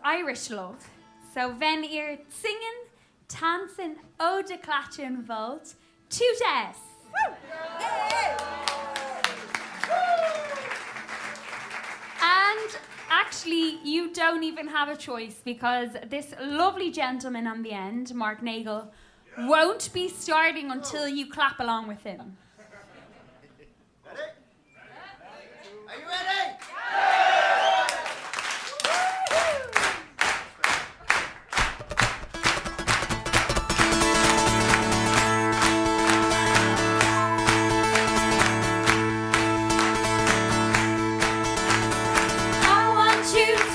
Irish love. So ven ear singing, dancing, o de clatchin volt, tutes. And actually, you don't even have a choice because this lovely gentleman on the end, Mark Nagel, won't be starting until you clap along with him. Are you ready?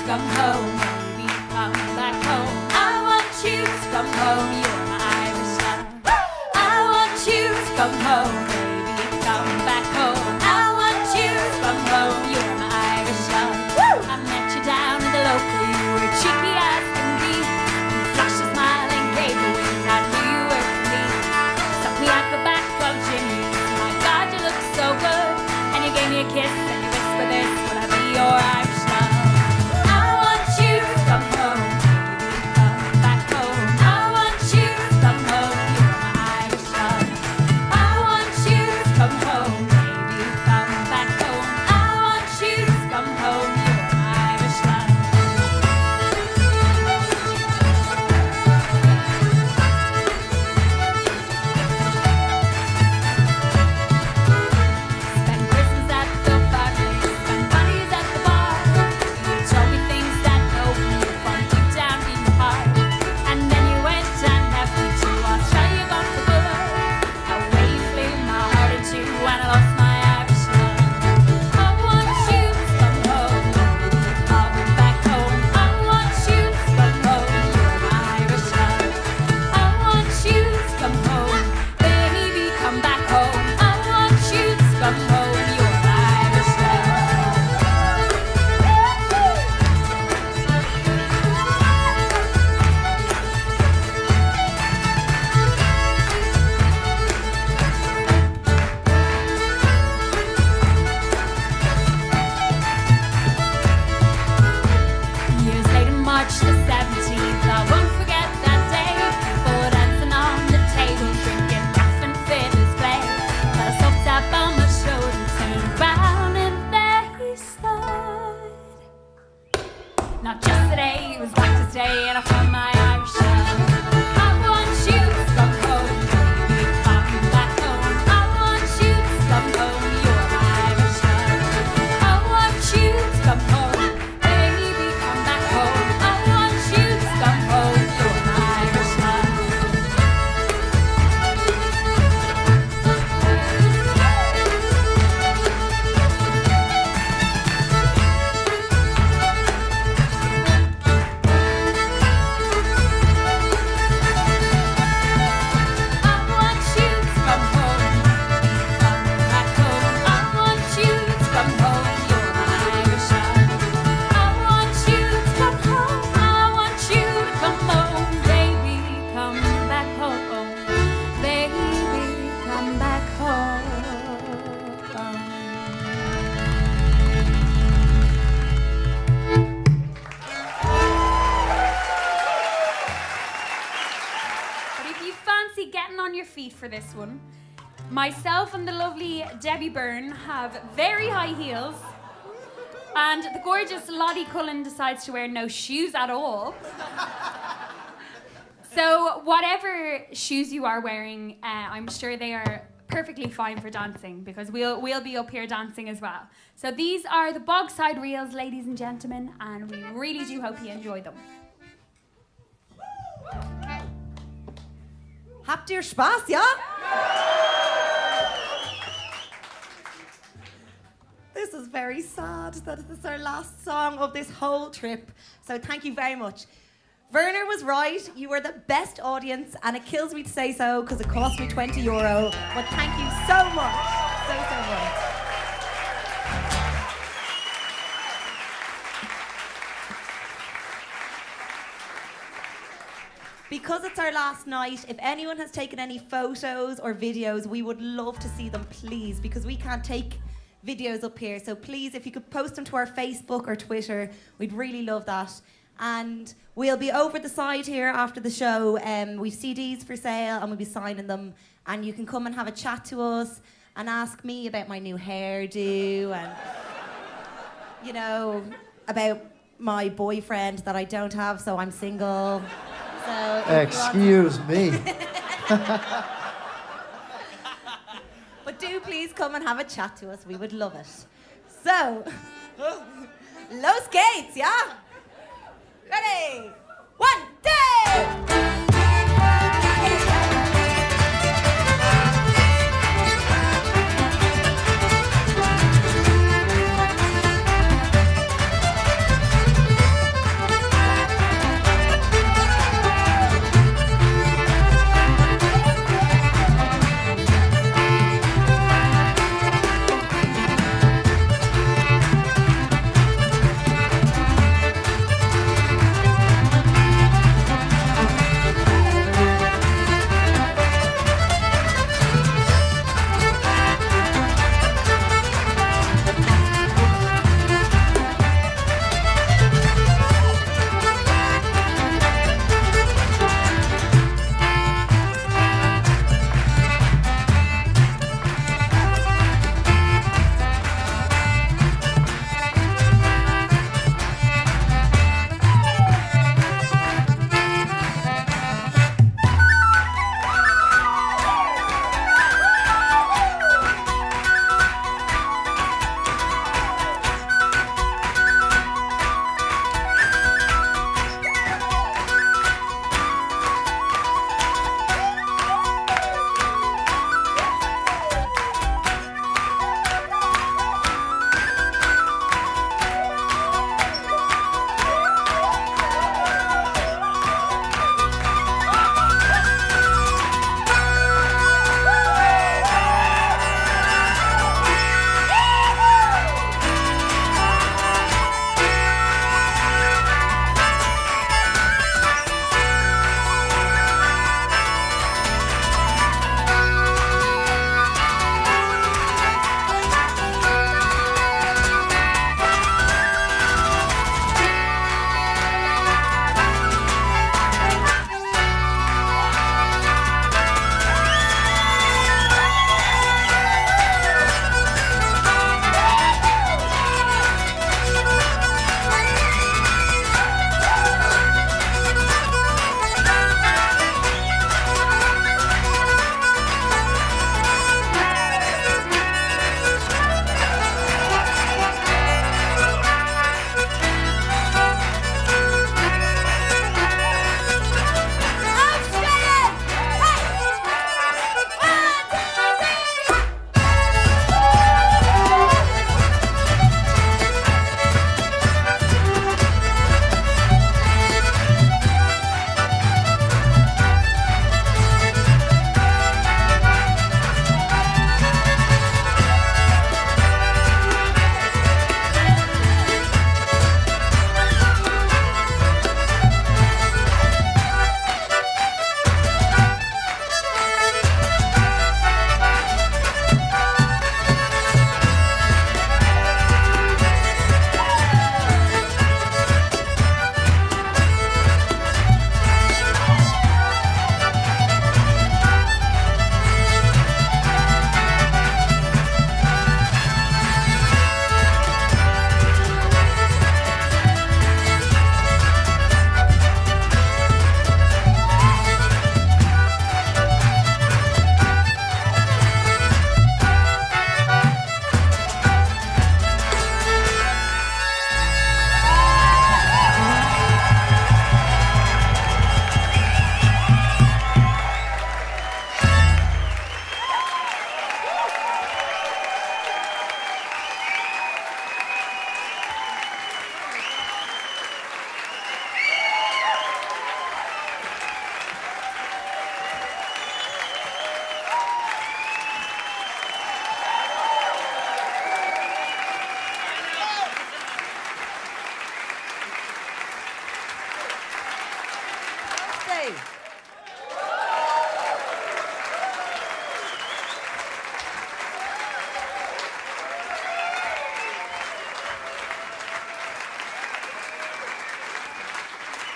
Come home, baby, come back home. I want you to come home, you're my Irish love. I want you to come home, baby, come back home. I want you to come home, you're my Irish love. I met you down in the local, you were cheeky as can be. You flashed a smile and gave a wink, I knew you were for me. Suck me out the back of Jimmy, my God, you look so good. And you gave me a kiss and you whispered this, will I be your Irish love? Come home, baby, come back home. I want you to come home, you're my Irish love. I want you to come home, baby, come back home. I want you to come home, you're my Irish love. Spend Christmas at the fireplace, spend parties at the bar. You told me things that open you from deep down in your heart. And then you went and left me to Australia, you got the good. Away you flew my heart in two and I lost my Irish love. I want you to come home, baby, come back home. I want you to come home, you're my Irish love. I want you to come home, baby, come back home. I want you to come home, you're my Irish love. Years later, March the 17th, I won't forget that day. People dancing on the table, drinking, laughing, feathers play. Got a soft tap on my shoulder, turned round and they slide. Not just today, it was like to stay, and I found my Irish love. I want you to come home, baby, come back home. I want you to come home, you're my Irish love. I want you to come home, baby, come back home. I want you to come home, you're my Irish love. For this one, myself and the lovely Debbie Byrne have very high heels, and the gorgeous Lottie Cullen decides to wear no shoes at all. So whatever shoes you are wearing, I'm sure they are perfectly fine for dancing, because we'll be up here dancing as well. So these are the Bogside Reels, ladies and gentlemen, and we really do hope you enjoy them. Habt ihr Spaß, ja? This is very sad that this is our last song of this whole trip. So thank you very much. Werner was right. You were the best audience, and it kills me to say so because it cost me €20. But thank you so much. So much. Because it's our last night, if anyone has taken any photos or videos, we would love to see them, please, because we can't take videos up here. So please, if you could post them to our Facebook or Twitter, we'd really love that. And we'll be over the side here after the show. We've CDs for sale and we'll be signing them. And you can come and have a chat to us and ask me about my new hairdo and, you know, about my boyfriend that I don't have, so I'm single. So Excuse me. But do please come and have a chat to us. We would love it. So, low skates, yeah? Ready? 1, 2!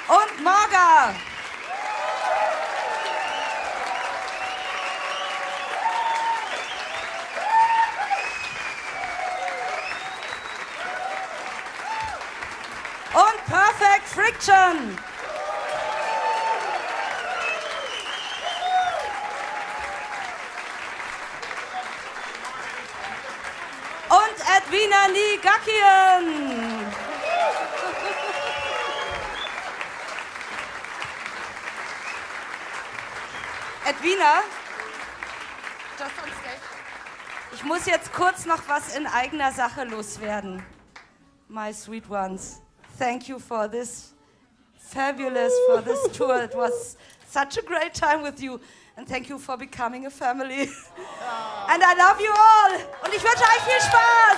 Und Mórga. Und Perfect Friction. Edwina ní Guckian. Edwina, ich muss jetzt kurz noch was in eigener Sache loswerden. My sweet ones, thank you for this for this tour. It was such a great time with you. And thank you for becoming a family. And I love you all. Und ich wünsche euch viel Spaß.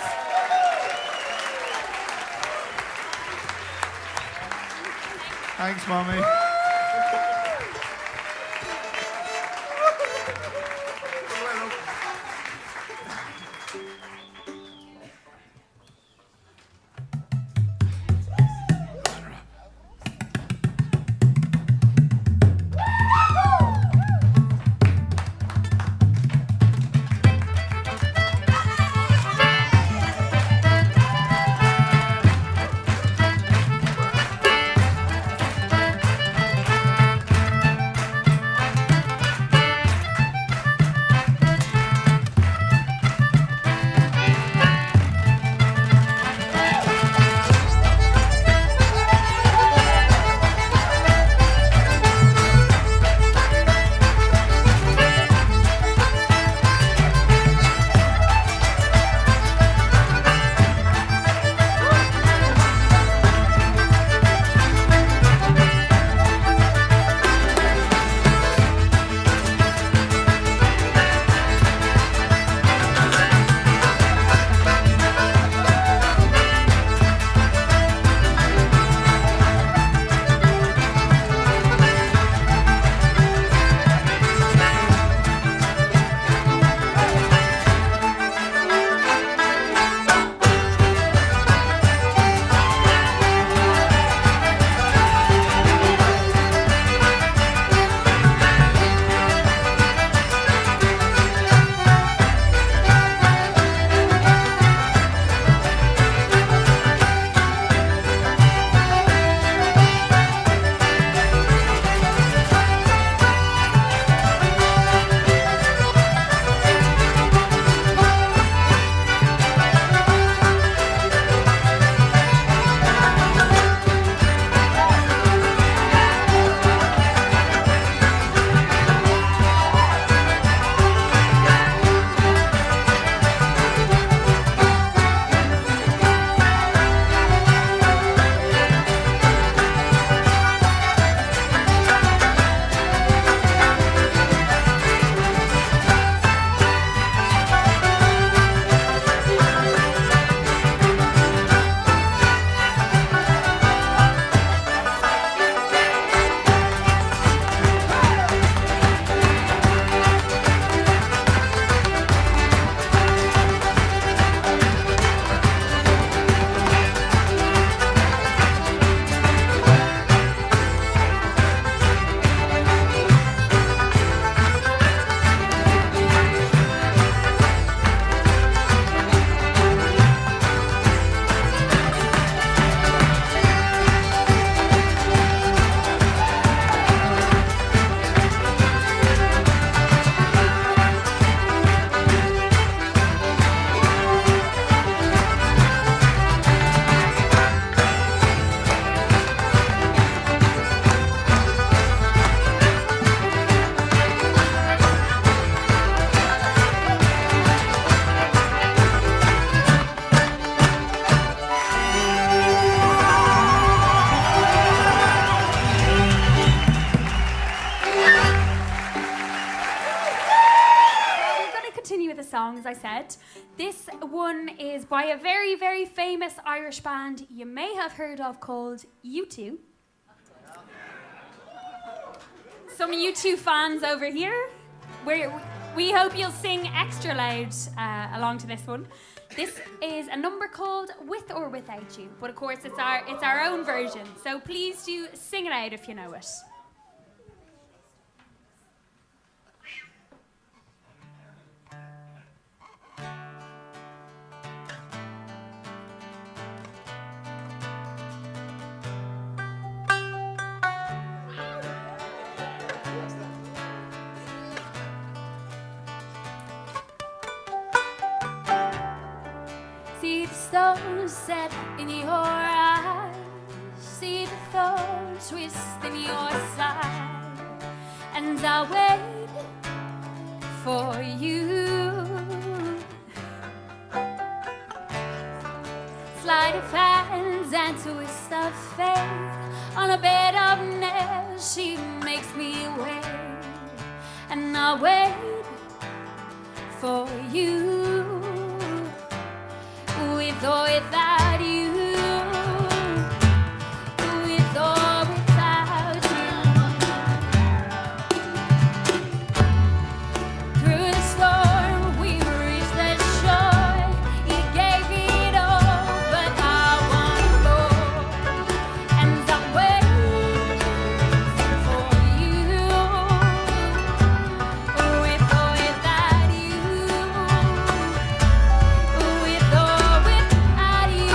Thanks, Mommy. song, as I said. This one is by a very, very famous Irish band you may have heard of called U2. Some U2 fans over here. We hope you'll sing extra loud along to this one. This is a number called With or Without You, but of course it's our own version, so please do sing it out if you know it. See see the stone set in your eyes, see the thorn twist in your side, and I wait for you. Sleight of hands and twist of fate, on a bed of nails she makes me wait, and I wait for you. With or without you, with or without you. Through the storm we reached the shore. You gave it all, but I want more, and I'm waiting for you. With or without you, with or without you.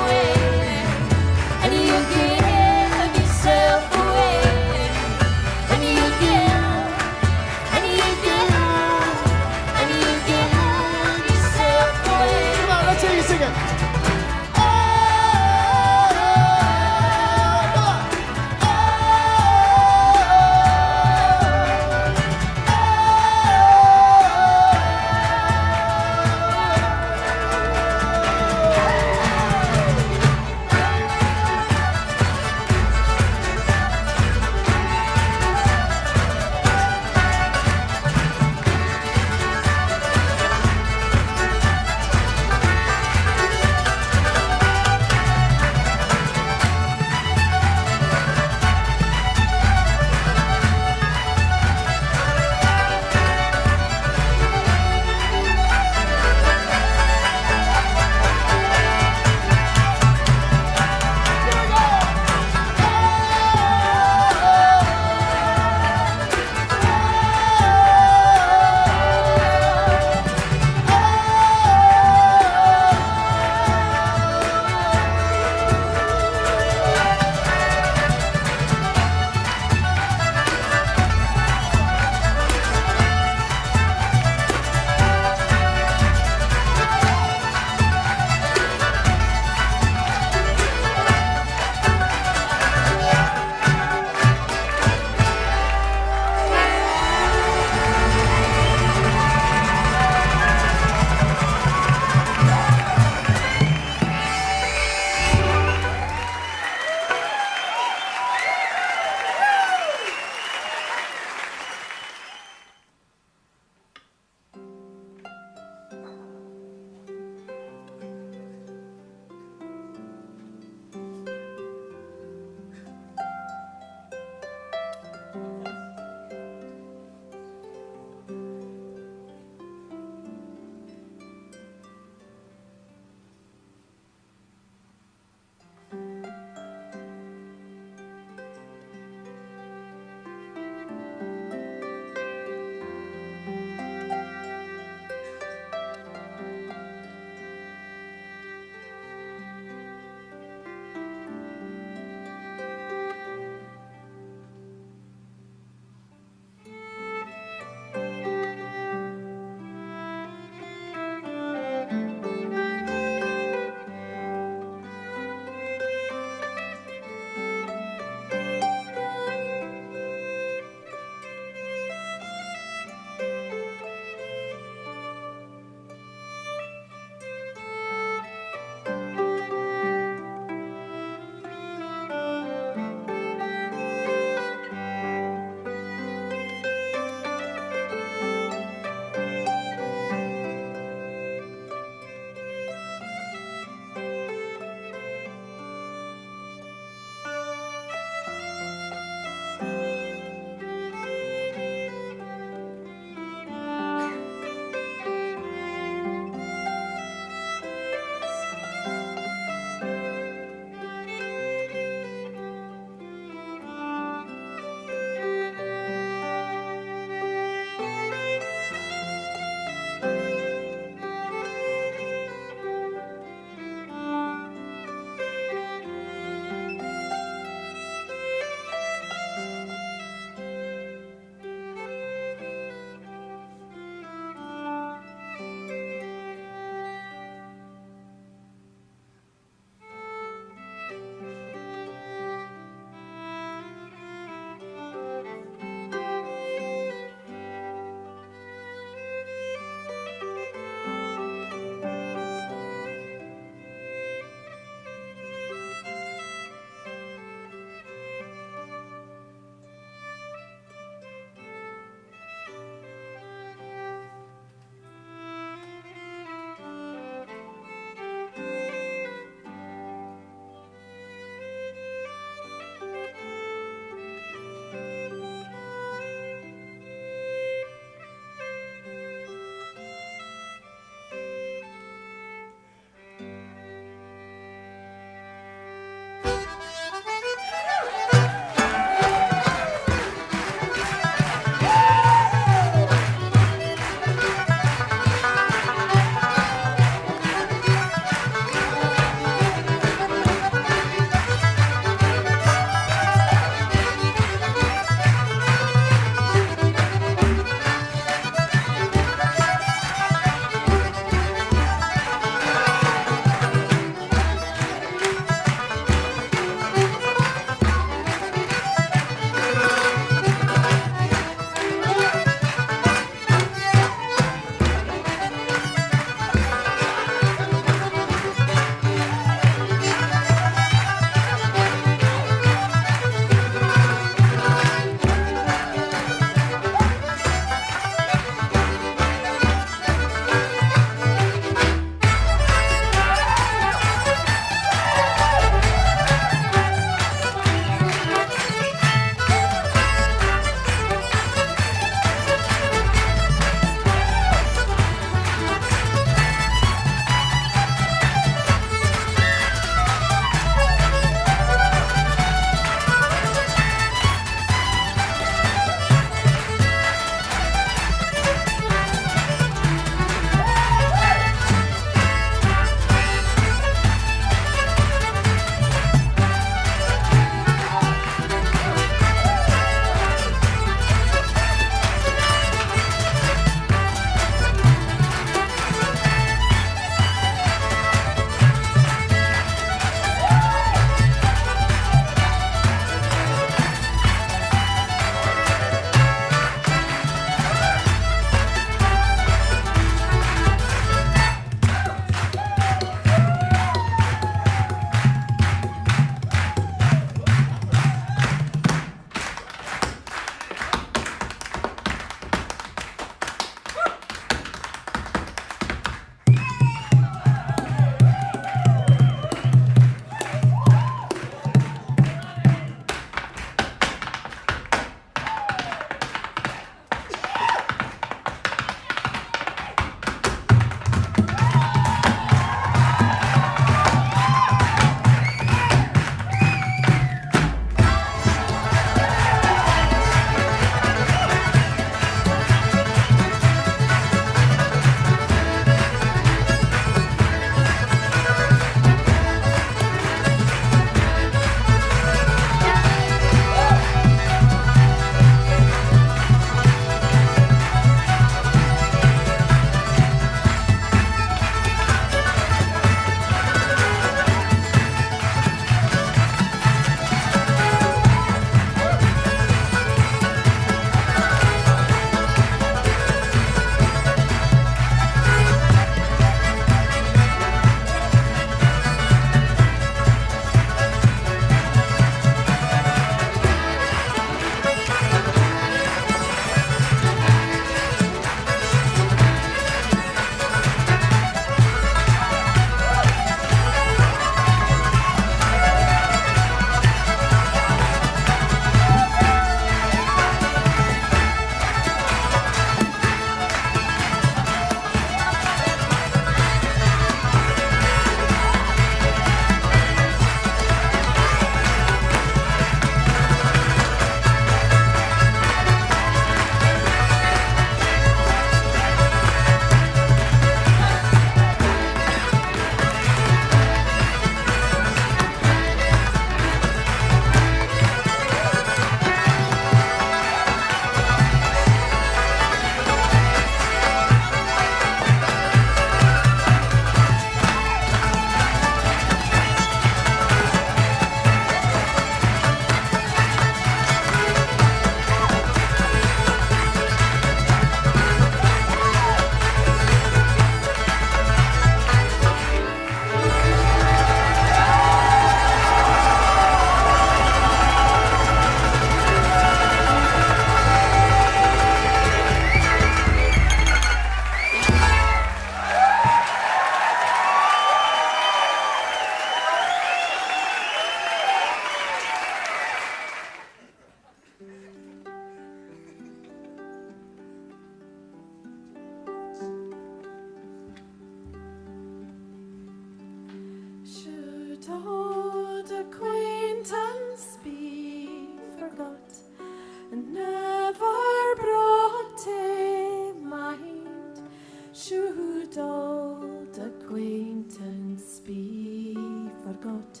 should old acquaintance be forgot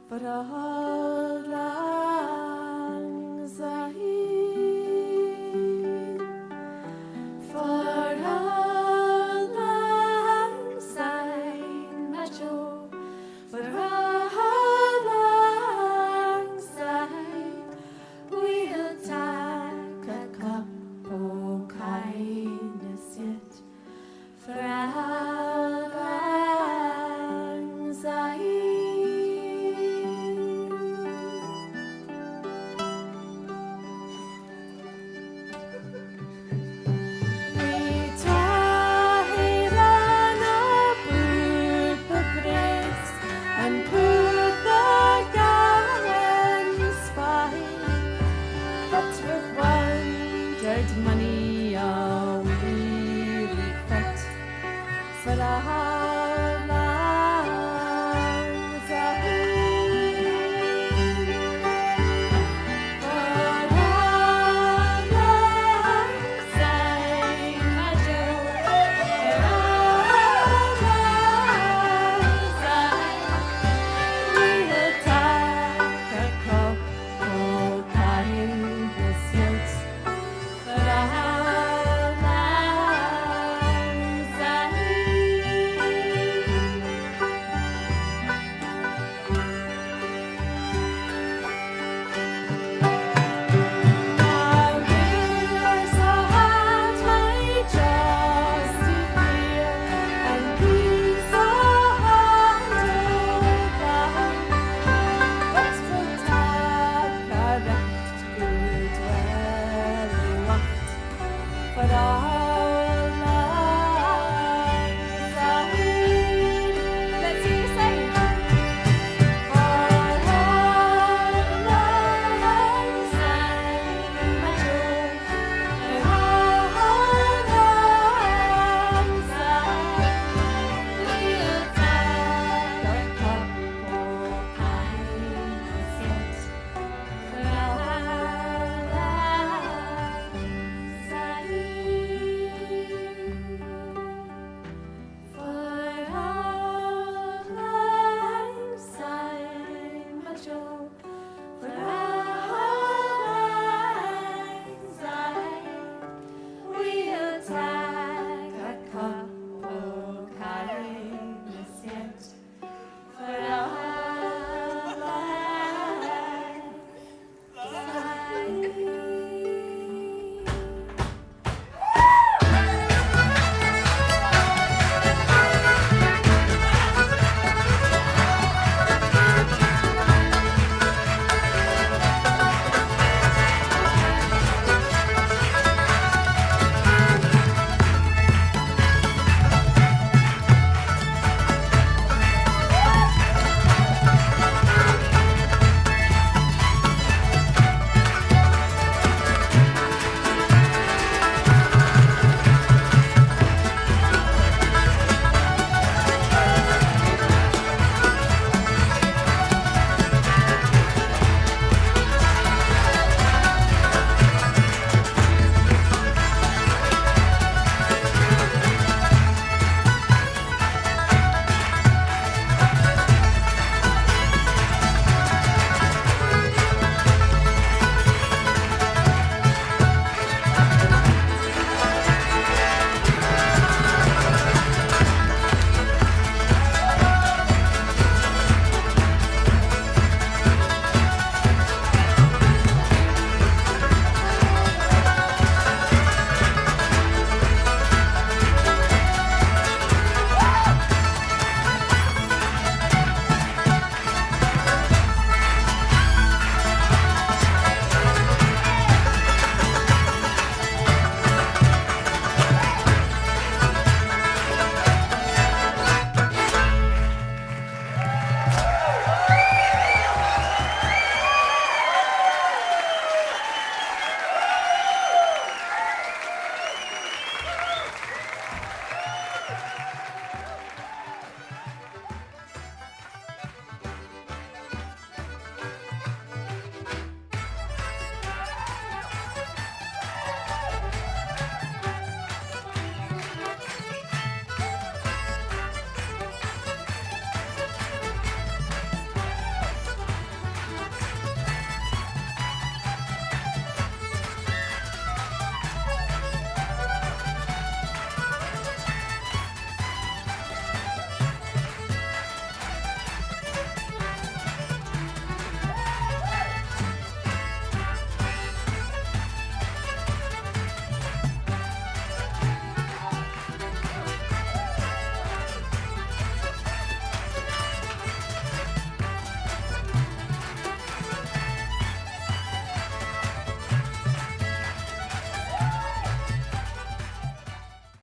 for auld lang syne? For auld lang syne, my jo, for auld lang syne, we'll take a cup o' kindness yet for auld lang syne. Money, a weary fit for a